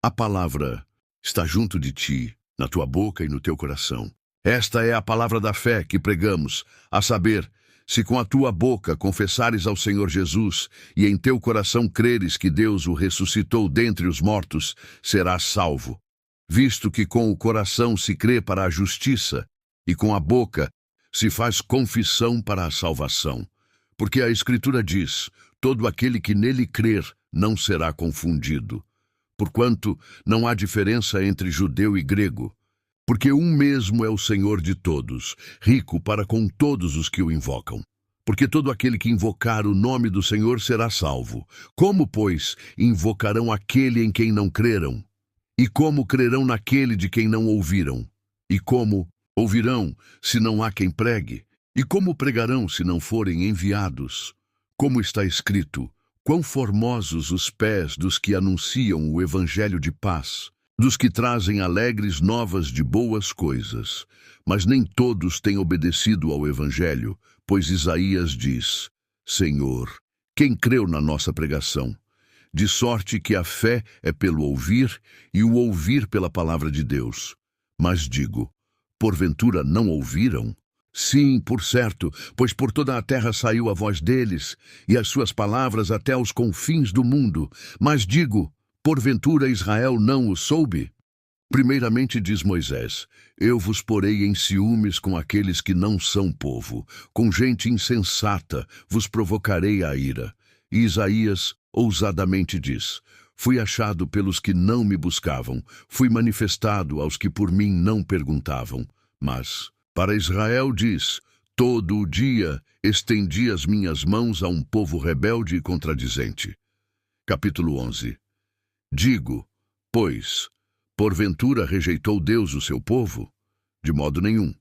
a palavra está junto de ti, na tua boca e no teu coração. Esta é a palavra da fé que pregamos, a saber, se com a tua boca confessares ao Senhor Jesus e em teu coração creres que Deus o ressuscitou dentre os mortos, serás salvo. Visto que com o coração se crê para a justiça e com a boca se faz confissão para a salvação. Porque a Escritura diz: todo aquele que nele crer não será confundido. Porquanto não há diferença entre judeu e grego, porque um mesmo é o Senhor de todos, rico para com todos os que o invocam. Porque todo aquele que invocar o nome do Senhor será salvo. Como, pois, invocarão aquele em quem não creram? E como crerão naquele de quem não ouviram? E como ouvirão, se não há quem pregue? E como pregarão, se não forem enviados? Como está escrito: quão formosos os pés dos que anunciam o evangelho de paz, dos que trazem alegres novas de boas coisas. Mas nem todos têm obedecido ao evangelho, pois Isaías diz: Senhor, quem creu na nossa pregação? De sorte que a fé é pelo ouvir, e o ouvir pela palavra de Deus. Mas digo, porventura não ouviram? Sim, por certo, pois por toda a terra saiu a voz deles, e as suas palavras até aos confins do mundo. Mas digo, porventura Israel não o soube? Primeiramente diz Moisés: eu vos porei em ciúmes com aqueles que não são povo, com gente insensata vos provocarei a ira. E Isaías ousadamente diz: fui achado pelos que não me buscavam, fui manifestado aos que por mim não perguntavam. Mas para Israel diz: todo o dia estendi as minhas mãos a um povo rebelde e contradizente. Capítulo 11. Digo, pois, porventura rejeitou Deus o seu povo? De modo nenhum,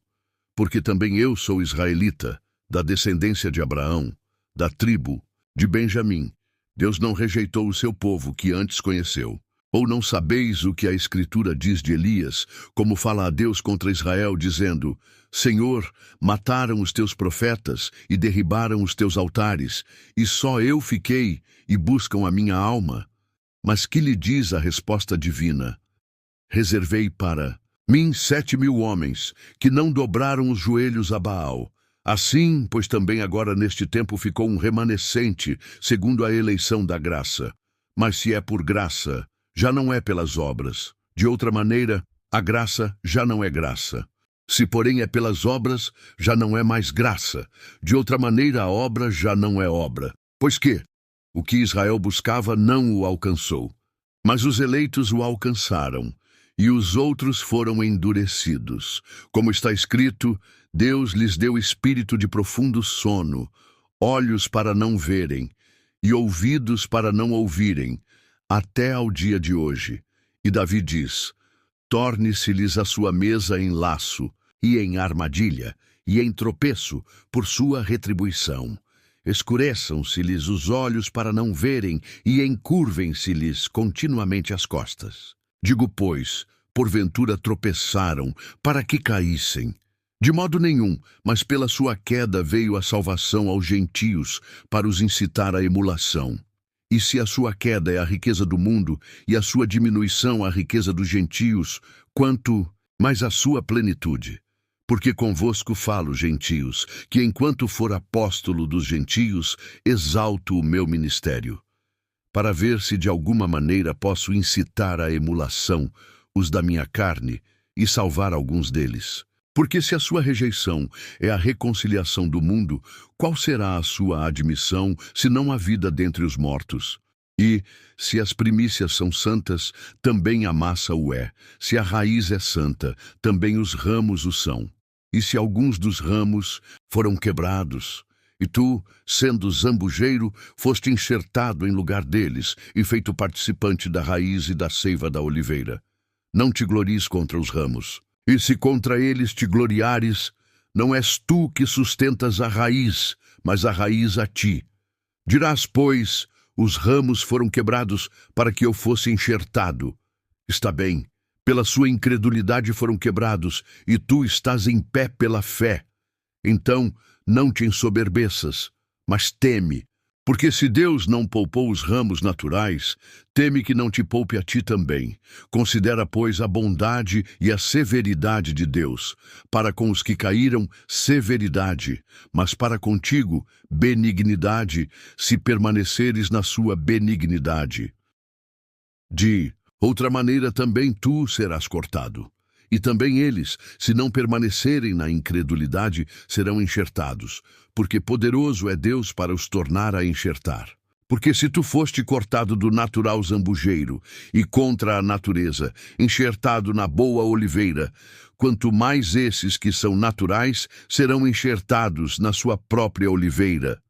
porque também eu sou israelita, da descendência de Abraão, da tribo de Benjamim. Deus não rejeitou o seu povo que antes conheceu. Ou não sabeis o que a Escritura diz de Elias, como fala a Deus contra Israel, dizendo: Senhor, mataram os teus profetas e derribaram os teus altares, e só eu fiquei, e buscam a minha alma. Mas que lhe diz a resposta divina? Reservei para mim 7.000 homens, que não dobraram os joelhos a Baal. Assim, pois também agora neste tempo ficou um remanescente, segundo a eleição da graça. Mas se é por graça, já não é pelas obras. De outra maneira, a graça já não é graça. Se, porém, é pelas obras, já não é mais graça. De outra maneira, a obra já não é obra. Pois que o que Israel buscava não o alcançou, mas os eleitos o alcançaram, e os outros foram endurecidos. Como está escrito, Deus lhes deu espírito de profundo sono, olhos para não verem, e ouvidos para não ouvirem, até ao dia de hoje. E Davi diz: torne-se-lhes a sua mesa em laço, e em armadilha, e em tropeço, por sua retribuição. Escureçam-se-lhes os olhos para não verem, e encurvem-se-lhes continuamente as costas. Digo, pois, porventura tropeçaram, para que caíssem? De modo nenhum, mas pela sua queda veio a salvação aos gentios, para os incitar à emulação. E se a sua queda é a riqueza do mundo, e a sua diminuição a riqueza dos gentios, quanto mais a sua plenitude? Porque convosco falo, gentios, que enquanto for apóstolo dos gentios, exalto o meu ministério, para ver se de alguma maneira posso incitar à emulação os da minha carne e salvar alguns deles. Porque se a sua rejeição é a reconciliação do mundo, qual será a sua admissão, senão a vida dentre os mortos? E, se as primícias são santas, também a massa o é. Se a raiz é santa, também os ramos o são. E se alguns dos ramos foram quebrados, e tu, sendo zambujeiro, foste enxertado em lugar deles, e feito participante da raiz e da seiva da oliveira, não te glories contra os ramos. E se contra eles te gloriares, não és tu que sustentas a raiz, mas a raiz a ti. Dirás, pois, os ramos foram quebrados para que eu fosse enxertado. Está bem, pela sua incredulidade foram quebrados, e tu estás em pé pela fé. Então, não te ensoberbeças, mas teme, porque se Deus não poupou os ramos naturais, teme que não te poupe a ti também. Considera, pois, a bondade e a severidade de Deus. Para com os que caíram, severidade, mas para contigo, benignidade, se permaneceres na sua benignidade. De outra maneira também tu serás cortado. E também eles, se não permanecerem na incredulidade, serão enxertados, porque poderoso é Deus para os tornar a enxertar. Porque se tu foste cortado do natural zambujeiro e contra a natureza, enxertado na boa oliveira, quanto mais esses que são naturais serão enxertados na sua própria oliveira.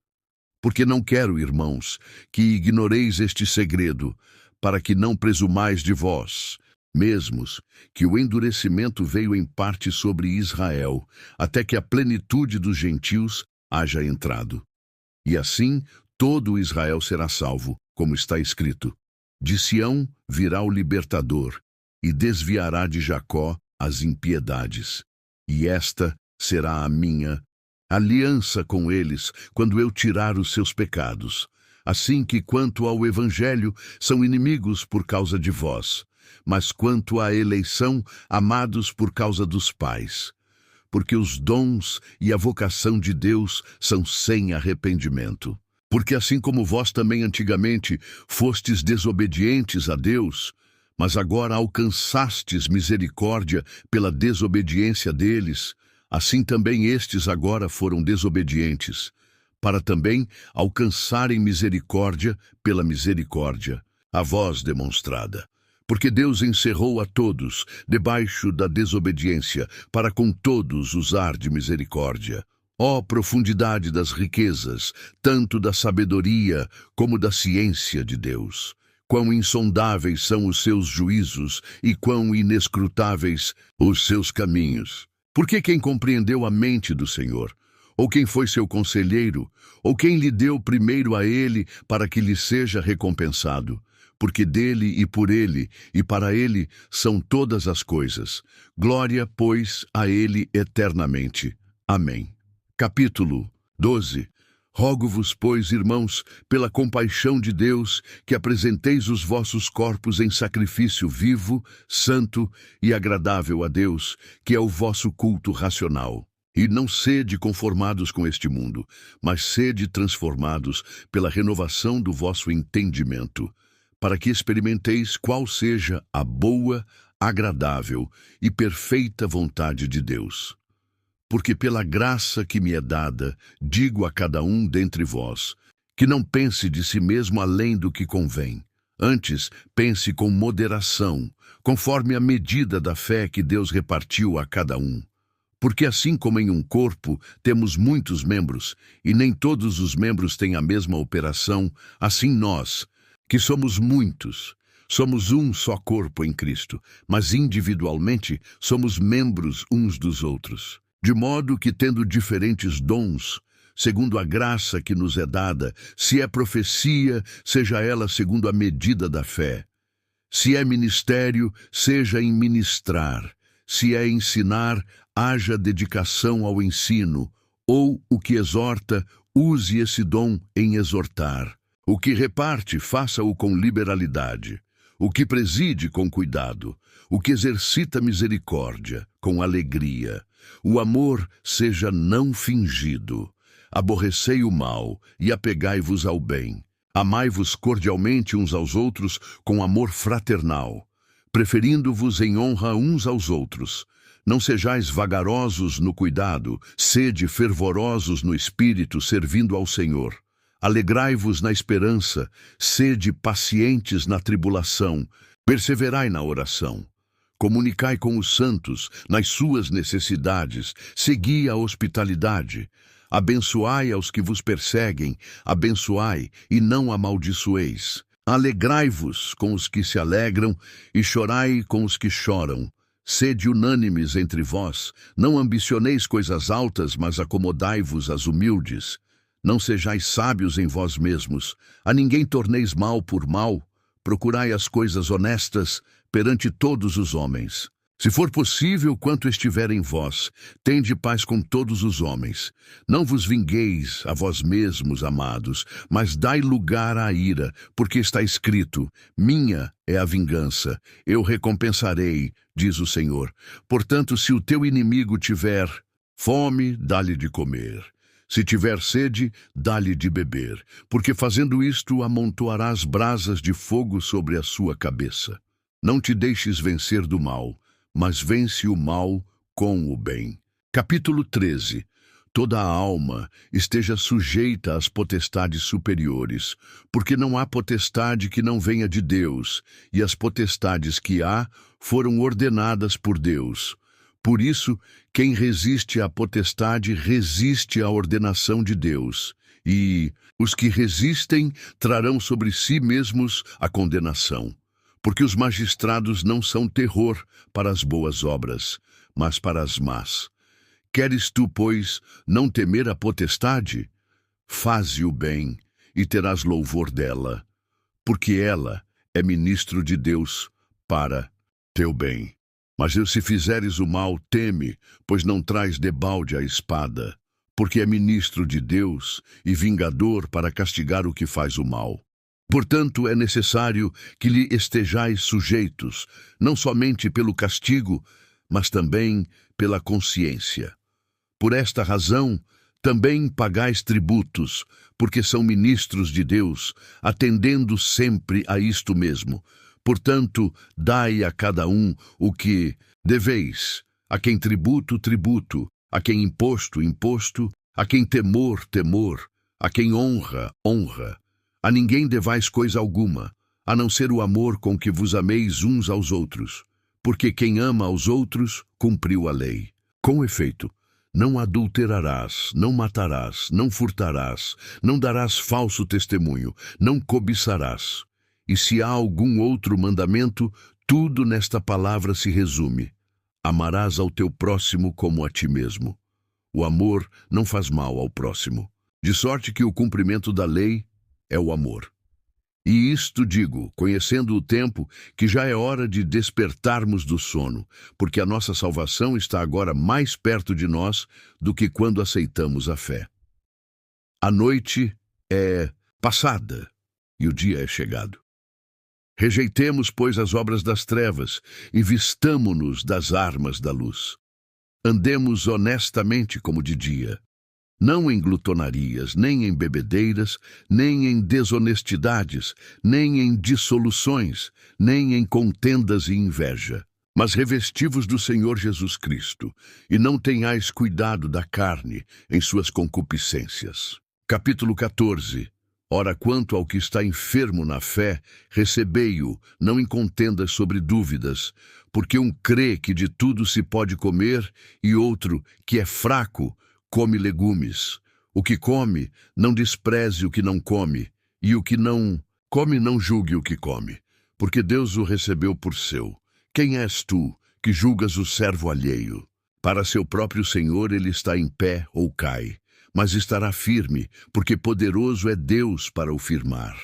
Porque não quero, irmãos, que ignoreis este segredo, para que não presumais de vós mesmos, que o endurecimento veio em parte sobre Israel, até que a plenitude dos gentios haja entrado. E assim todo Israel será salvo, como está escrito: de Sião virá o libertador, e desviará de Jacó as impiedades. E esta será a minha aliança com eles, quando eu tirar os seus pecados. Assim que, quanto ao evangelho, são inimigos por causa de vós, mas quanto à eleição, amados por causa dos pais. Porque os dons e a vocação de Deus são sem arrependimento. Porque assim como vós também antigamente fostes desobedientes a Deus, mas agora alcançastes misericórdia pela desobediência deles, assim também estes agora foram desobedientes, para também alcançarem misericórdia pela misericórdia, a vós demonstrada. Porque Deus encerrou a todos debaixo da desobediência, para com todos usar de misericórdia. Ó profundidade das riquezas, tanto da sabedoria como da ciência de Deus! Quão insondáveis são os seus juízos e quão inescrutáveis os seus caminhos! Porque quem compreendeu a mente do Senhor? Ou quem foi seu conselheiro? Ou quem lhe deu primeiro a ele para que lhe seja recompensado? Porque dele e por ele e para ele são todas as coisas. Glória, pois, a ele eternamente. Amém. Capítulo 12. Rogo-vos, pois, irmãos, pela compaixão de Deus, que apresenteis os vossos corpos em sacrifício vivo, santo e agradável a Deus, que é o vosso culto racional. E não sede conformados com este mundo, mas sede transformados pela renovação do vosso entendimento, para que experimenteis qual seja a boa, agradável e perfeita vontade de Deus. Porque pela graça que me é dada, digo a cada um dentre vós, que não pense de si mesmo além do que convém. Antes, pense com moderação, conforme a medida da fé que Deus repartiu a cada um. Porque assim como em um corpo temos muitos membros, e nem todos os membros têm a mesma operação, assim nós, que somos muitos, somos um só corpo em Cristo, mas individualmente somos membros uns dos outros. De modo que, tendo diferentes dons, segundo a graça que nos é dada, se é profecia, seja ela segundo a medida da fé. Se é ministério, seja em ministrar. Se é ensinar, haja dedicação ao ensino. Ou o que exorta, use esse dom em exortar. O que reparte, faça-o com liberalidade. O que preside, com cuidado. O que exercita misericórdia, com alegria. O amor seja não fingido. Aborrecei o mal e apegai-vos ao bem. Amai-vos cordialmente uns aos outros com amor fraternal, preferindo-vos em honra uns aos outros. Não sejais vagarosos no cuidado, sede fervorosos no espírito, servindo ao Senhor. Alegrai-vos na esperança, sede pacientes na tribulação, perseverai na oração. Comunicai com os santos nas suas necessidades, segui a hospitalidade. Abençoai aos que vos perseguem, abençoai e não amaldiçoeis. Alegrai-vos com os que se alegram e chorai com os que choram. Sede unânimes entre vós, não ambicioneis coisas altas, mas acomodai-vos às humildes. Não sejais sábios em vós mesmos, a ninguém torneis mal por mal, procurai as coisas honestas perante todos os homens. Se for possível, quanto estiver em vós, tende paz com todos os homens. Não vos vingueis a vós mesmos, amados, mas dai lugar à ira, porque está escrito: minha é a vingança, eu recompensarei, diz o Senhor. Portanto, se o teu inimigo tiver fome, dá-lhe de comer. Se tiver sede, dá-lhe de beber, porque fazendo isto amontoarás brasas de fogo sobre a sua cabeça. Não te deixes vencer do mal, mas vence o mal com o bem. Capítulo 13. toda a alma esteja sujeita às potestades superiores, porque não há potestade que não venha de Deus, e as potestades que há foram ordenadas por Deus. Por isso, quem resiste à potestade resiste à ordenação de Deus, e os que resistem trarão sobre si mesmos a condenação. Porque os magistrados não são terror para as boas obras, mas para as más. Queres tu, pois, não temer a potestade? Faze o bem, e terás louvor dela, porque ela é ministro de Deus para teu bem. Mas se fizeres o mal, teme, pois não traz debalde a espada, porque é ministro de Deus e vingador para castigar o que faz o mal. Portanto, é necessário que lhe estejais sujeitos, não somente pelo castigo, mas também pela consciência. Por esta razão, também pagais tributos, porque são ministros de Deus, atendendo sempre a isto mesmo. Portanto, dai a cada um o que deveis, a quem tributo, tributo, a quem imposto, imposto, a quem temor, temor, a quem honra, honra. A ninguém devais coisa alguma, a não ser o amor com que vos ameis uns aos outros, porque quem ama aos outros cumpriu a lei. Com efeito, não adulterarás, não matarás, não furtarás, não darás falso testemunho, não cobiçarás. E se há algum outro mandamento, tudo nesta palavra se resume: amarás ao teu próximo como a ti mesmo. O amor não faz mal ao próximo, de sorte que o cumprimento da lei é o amor. E isto digo, conhecendo o tempo, que já é hora de despertarmos do sono, porque a nossa salvação está agora mais perto de nós do que quando aceitamos a fé. A noite é passada e o dia é chegado. Rejeitemos, pois, as obras das trevas e vistamo-nos das armas da luz. Andemos honestamente como de dia, não em glutonarias, nem em bebedeiras, nem em desonestidades, nem em dissoluções, nem em contendas e inveja. Mas revesti-vos do Senhor Jesus Cristo, e não tenhais cuidado da carne em suas concupiscências. Capítulo 14. Ora, quanto ao que está enfermo na fé, recebei-o, não em contendas sobre dúvidas, porque um crê que de tudo se pode comer, e outro, que é fraco, come legumes. O que come, não despreze o que não come, e o que não come, não julgue o que come, porque Deus o recebeu por seu. Quem és tu, que julgas o servo alheio? Para seu próprio Senhor ele está em pé ou cai, mas estará firme, porque poderoso é Deus para o firmar.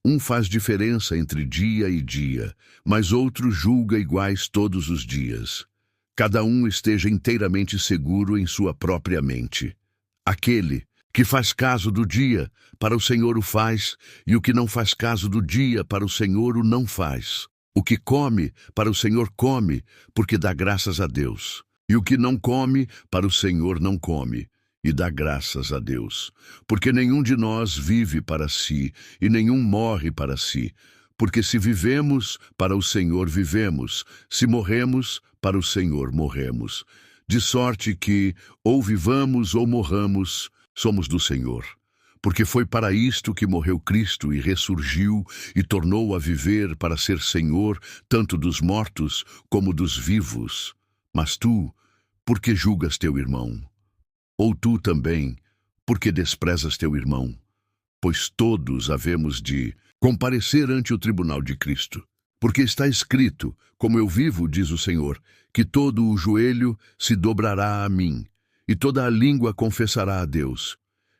Um faz diferença entre dia e dia, mas outro julga iguais todos os dias. Cada um esteja inteiramente seguro em sua própria mente. Aquele que faz caso do dia, para o Senhor o faz, e o que não faz caso do dia, para o Senhor o não faz. O que come, para o Senhor come, porque dá graças a Deus. E o que não come, para o Senhor não come, e dá graças a Deus. Porque nenhum de nós vive para si, e nenhum morre para si. Porque se vivemos, para o Senhor vivemos, se morremos, para o Senhor morremos. De sorte que, ou vivamos ou morramos, somos do Senhor. Porque foi para isto que morreu Cristo e ressurgiu e tornou a viver para ser Senhor tanto dos mortos como dos vivos. Mas tu, por que julgas teu irmão? Ou tu também, por que desprezas teu irmão? Pois todos havemos de comparecer ante o tribunal de Cristo. Porque está escrito, como eu vivo, diz o Senhor, que todo o joelho se dobrará a mim, e toda a língua confessará a Deus,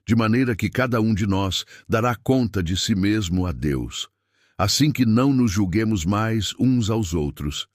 de maneira que cada um de nós dará conta de si mesmo a Deus. Assim que não nos julguemos mais uns aos outros.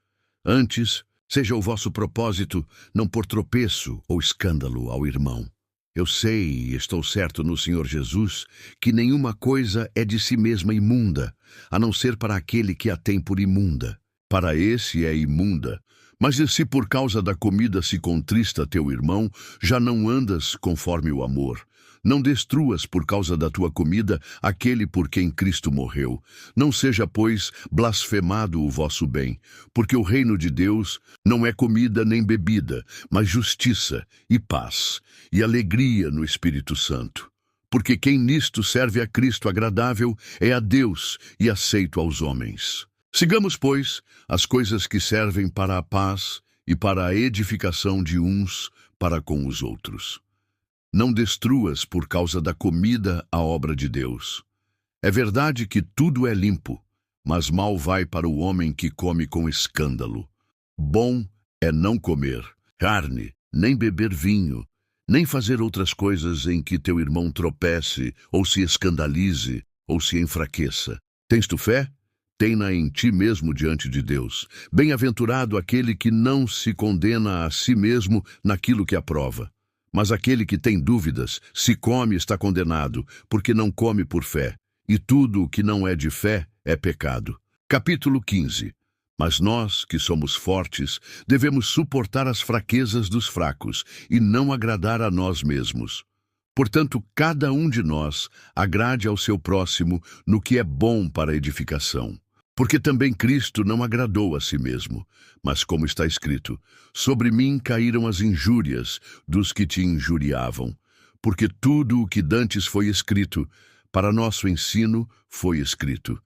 Antes, seja o vosso propósito não pôr tropeço ou escândalo ao irmão. Eu sei, e estou certo no Senhor Jesus, que nenhuma coisa é de si mesma imunda, a não ser para aquele que a tem por imunda. Para esse é imunda, Mas e se por causa da comida se contrista teu irmão, já não andas conforme o amor? Não destruas por causa da tua comida aquele por quem Cristo morreu. Não seja, pois, blasfemado o vosso bem, porque o reino de Deus não é comida nem bebida, mas justiça e paz e alegria no Espírito Santo. Porque quem nisto serve a Cristo agradável é a Deus e aceito aos homens. Sigamos, pois, as coisas que servem para a paz e para a edificação de uns para com os outros. Não destruas por causa da comida a obra de Deus. É verdade que tudo é limpo, mas mal vai para o homem que come com escândalo. Bom é não comer carne, nem beber vinho, nem fazer outras coisas em que teu irmão tropece, ou se escandalize, ou se enfraqueça. Tens tu fé? Tem-na em ti mesmo diante de Deus. Bem-aventurado aquele que não se condena a si mesmo naquilo que aprova. Mas aquele que tem dúvidas, se come, está condenado, porque não come por fé. E tudo o que não é de fé é pecado. Capítulo 15. Mas nós, que somos fortes, devemos suportar as fraquezas dos fracos e não agradar a nós mesmos. Portanto, cada um de nós agrade ao seu próximo no que é bom para a edificação. Porque também Cristo não agradou a si mesmo, mas como está escrito, sobre mim caíram as injúrias dos que te injuriavam. Porque tudo o que dantes foi escrito, para nosso ensino foi escrito,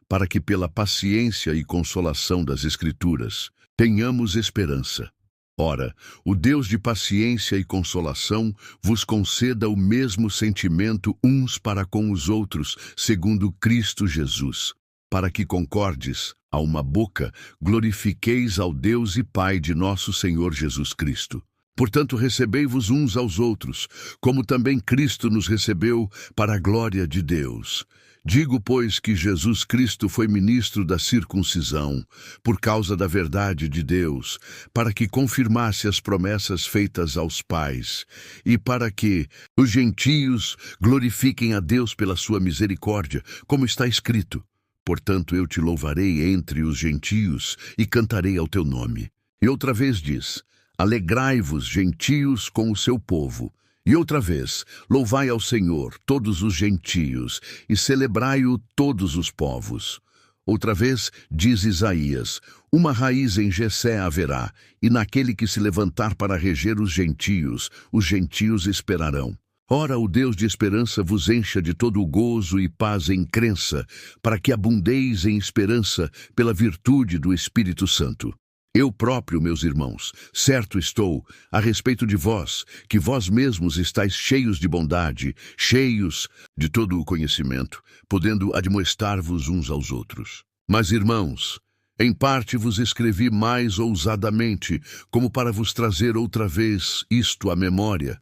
para que pela paciência e consolação das Escrituras tenhamos esperança. Ora, o Deus de paciência e consolação vos conceda o mesmo sentimento uns para com os outros, segundo Cristo Jesus, para que concordes, a uma boca, glorifiqueis ao Deus e Pai de nosso Senhor Jesus Cristo. Portanto, recebei-vos uns aos outros, como também Cristo nos recebeu para a glória de Deus. Digo, pois, que Jesus Cristo foi ministro da circuncisão, por causa da verdade de Deus, para que confirmasse as promessas feitas aos pais, e para que os gentios glorifiquem a Deus pela sua misericórdia, como está escrito. Portanto, eu te louvarei entre os gentios e cantarei ao teu nome. E outra vez diz, alegrai-vos, gentios, com o seu povo. E outra vez, louvai ao Senhor, todos os gentios, e celebrai-o todos os povos. Outra vez, diz Isaías, uma raiz em Jessé haverá, e naquele que se levantar para reger os gentios esperarão. Ora, o Deus de esperança vos encha de todo o gozo e paz em crença, para que abundeis em esperança pela virtude do Espírito Santo. Eu próprio, meus irmãos, certo estou, a respeito de vós, que vós mesmos estáis cheios de bondade, cheios de todo o conhecimento, podendo admoestar-vos uns aos outros. Mas, irmãos, em parte vos escrevi mais ousadamente, como para vos trazer outra vez isto à memória,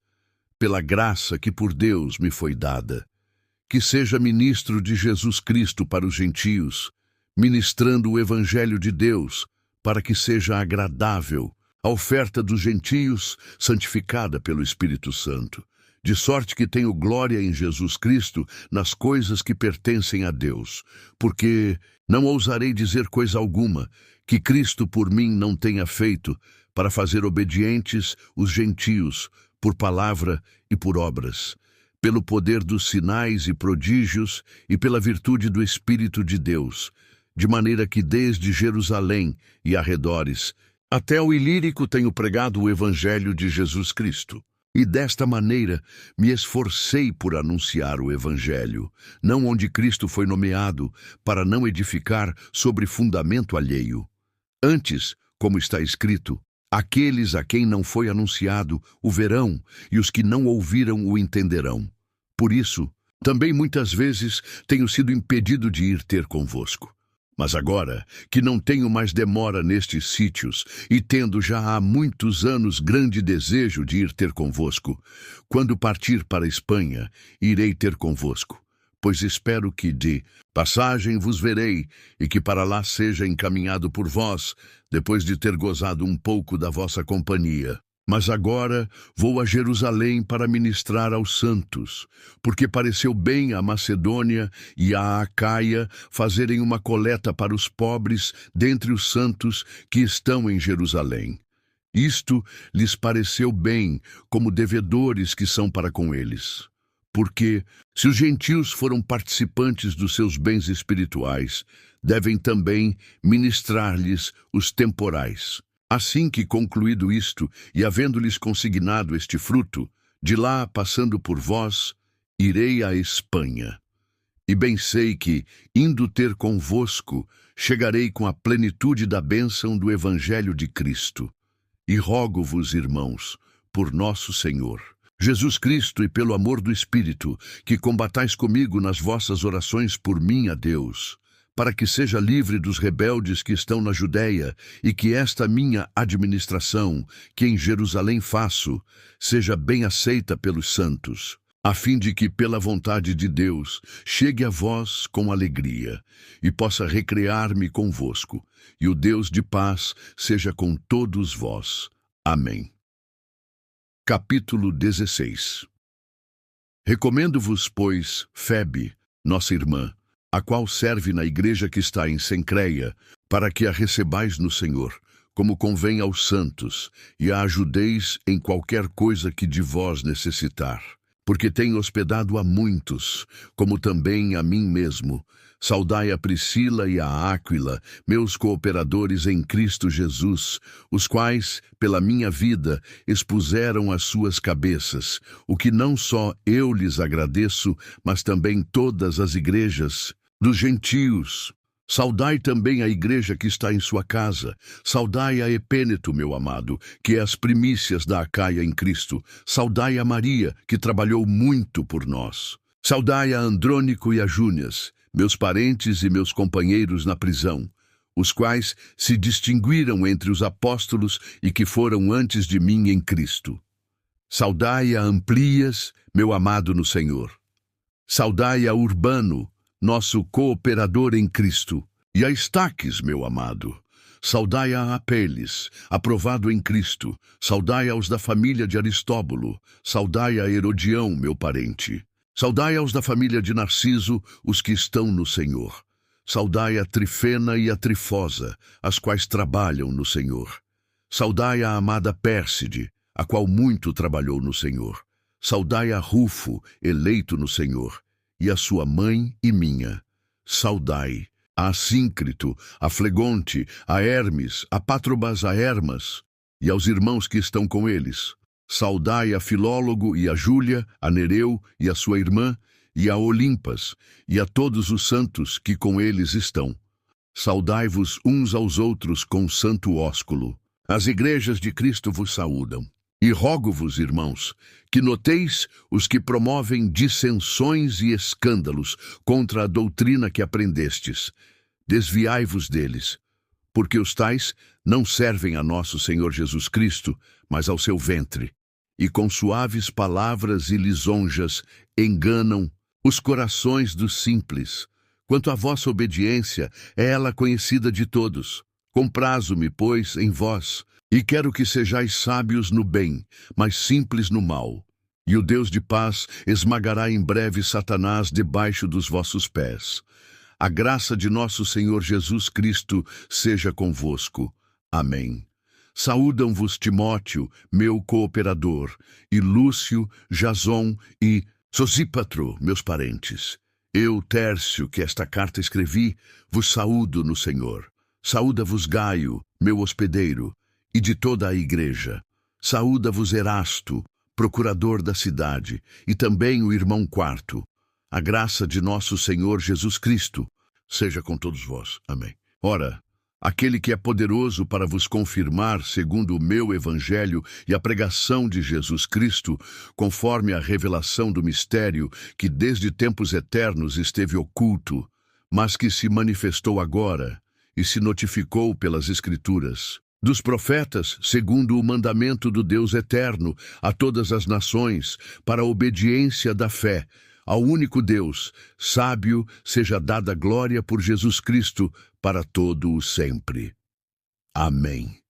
pela graça que por Deus me foi dada, que seja ministro de Jesus Cristo para os gentios, ministrando o Evangelho de Deus, para que seja agradável a oferta dos gentios, santificada pelo Espírito Santo, de sorte que tenho glória em Jesus Cristo nas coisas que pertencem a Deus, porque não ousarei dizer coisa alguma que Cristo por mim não tenha feito, para fazer obedientes os gentios, por palavra e por obras, pelo poder dos sinais e prodígios e pela virtude do Espírito de Deus, de maneira que desde Jerusalém e arredores, até o Ilírico tenho pregado o Evangelho de Jesus Cristo. E desta maneira me esforcei por anunciar o Evangelho, não onde Cristo foi nomeado, para não edificar sobre fundamento alheio. Antes, como está escrito, aqueles a quem não foi anunciado o verão, e os que não ouviram o entenderão. Por isso, também muitas vezes tenho sido impedido de ir ter convosco. Mas agora, que não tenho mais demora nestes sítios, e tendo já há muitos anos grande desejo de ir ter convosco, quando partir para a Espanha, irei ter convosco. Pois espero que de passagem vos verei, e que para lá seja encaminhado por vós, depois de ter gozado um pouco da vossa companhia. Mas agora vou a Jerusalém para ministrar aos santos, porque pareceu bem à Macedônia e à Acaia fazerem uma coleta para os pobres dentre os santos que estão em Jerusalém. Isto lhes pareceu bem, como devedores que são para com eles. Porque, se os gentios foram participantes dos seus bens espirituais, devem também ministrar-lhes os temporais. Assim que, concluído isto, e havendo-lhes consignado este fruto, de lá, passando por vós, irei à Espanha. E bem sei que, indo ter convosco, chegarei com a plenitude da bênção do Evangelho de Cristo. E rogo-vos, irmãos, por nosso Senhor Jesus Cristo e pelo amor do Espírito, que combatais comigo nas vossas orações por mim a Deus, para que seja livre dos rebeldes que estão na Judéia, e que esta minha administração, que em Jerusalém faço, seja bem aceita pelos santos, a fim de que, pela vontade de Deus, chegue a vós com alegria, e possa recrear-me convosco, e o Deus de paz seja com todos vós. Amém. Capítulo 16. Recomendo-vos, pois, Febe, nossa irmã, a qual serve na igreja que está em Cencreia, para que a recebais no Senhor, como convém aos santos, e a ajudeis em qualquer coisa que de vós necessitar. Porque tenho hospedado a muitos, como também a mim mesmo. Saudai a Priscila e a Áquila, meus cooperadores em Cristo Jesus, os quais, pela minha vida, expuseram as suas cabeças, o que não só eu lhes agradeço, mas também todas as igrejas dos gentios. Saudai também a igreja que está em sua casa. Saudai a Epêneto, meu amado, que é as primícias da Acaia em Cristo. Saudai a Maria, que trabalhou muito por nós. Saudai a Andrônico e a Júnias, meus parentes e meus companheiros na prisão, os quais se distinguiram entre os apóstolos e que foram antes de mim em Cristo. Saudai a Amplias, meu amado no Senhor. Saudai a Urbano, nosso cooperador em Cristo, e a Estaques, meu amado. Saudai a Apeles, aprovado em Cristo. Saudai aos da família de Aristóbulo. Saudai a Herodião, meu parente. Saudai aos da família de Narciso, os que estão no Senhor. Saudai a Trifena e a Trifosa, as quais trabalham no Senhor. Saudai a amada Pérside, a qual muito trabalhou no Senhor. Saudai a Rufo, eleito no Senhor, e a sua mãe e minha. Saudai a Assíncrito, a Flegonte, a Hermes, a Patrobas, a Hermas, e aos irmãos que estão com eles. Saudai a Filólogo e a Júlia, a Nereu e a sua irmã, e a Olimpas, e a todos os santos que com eles estão. Saudai-vos uns aos outros com santo ósculo. As igrejas de Cristo vos saúdam. E rogo-vos, irmãos, que noteis os que promovem dissensões e escândalos contra a doutrina que aprendestes. Desviai-vos deles, porque os tais não servem a nosso Senhor Jesus Cristo, mas ao seu ventre, e com suaves palavras e lisonjas enganam os corações dos simples. Quanto à vossa obediência, é ela conhecida de todos. Comprazo-me, pois, em vós, e quero que sejais sábios no bem, mas simples no mal. E o Deus de paz esmagará em breve Satanás debaixo dos vossos pés. A graça de nosso Senhor Jesus Cristo seja convosco. Amém. Saúdam-vos Timóteo, meu cooperador, e Lúcio, Jason e Sosípatro, meus parentes. Eu, Tércio, que esta carta escrevi, vos saúdo no Senhor. Saúda-vos Gaio, meu hospedeiro, e de toda a igreja. Saúda-vos Erasto, procurador da cidade, e também o irmão Quarto. A graça de nosso Senhor Jesus Cristo seja com todos vós. Amém. Ora, aquele que é poderoso para vos confirmar, segundo o meu evangelho e a pregação de Jesus Cristo, conforme a revelação do mistério que desde tempos eternos esteve oculto, mas que se manifestou agora e se notificou pelas Escrituras, dos profetas, segundo o mandamento do Deus eterno, a todas as nações, para a obediência da fé, ao único Deus, sábio, seja dada glória por Jesus Cristo para todo o sempre. Amém.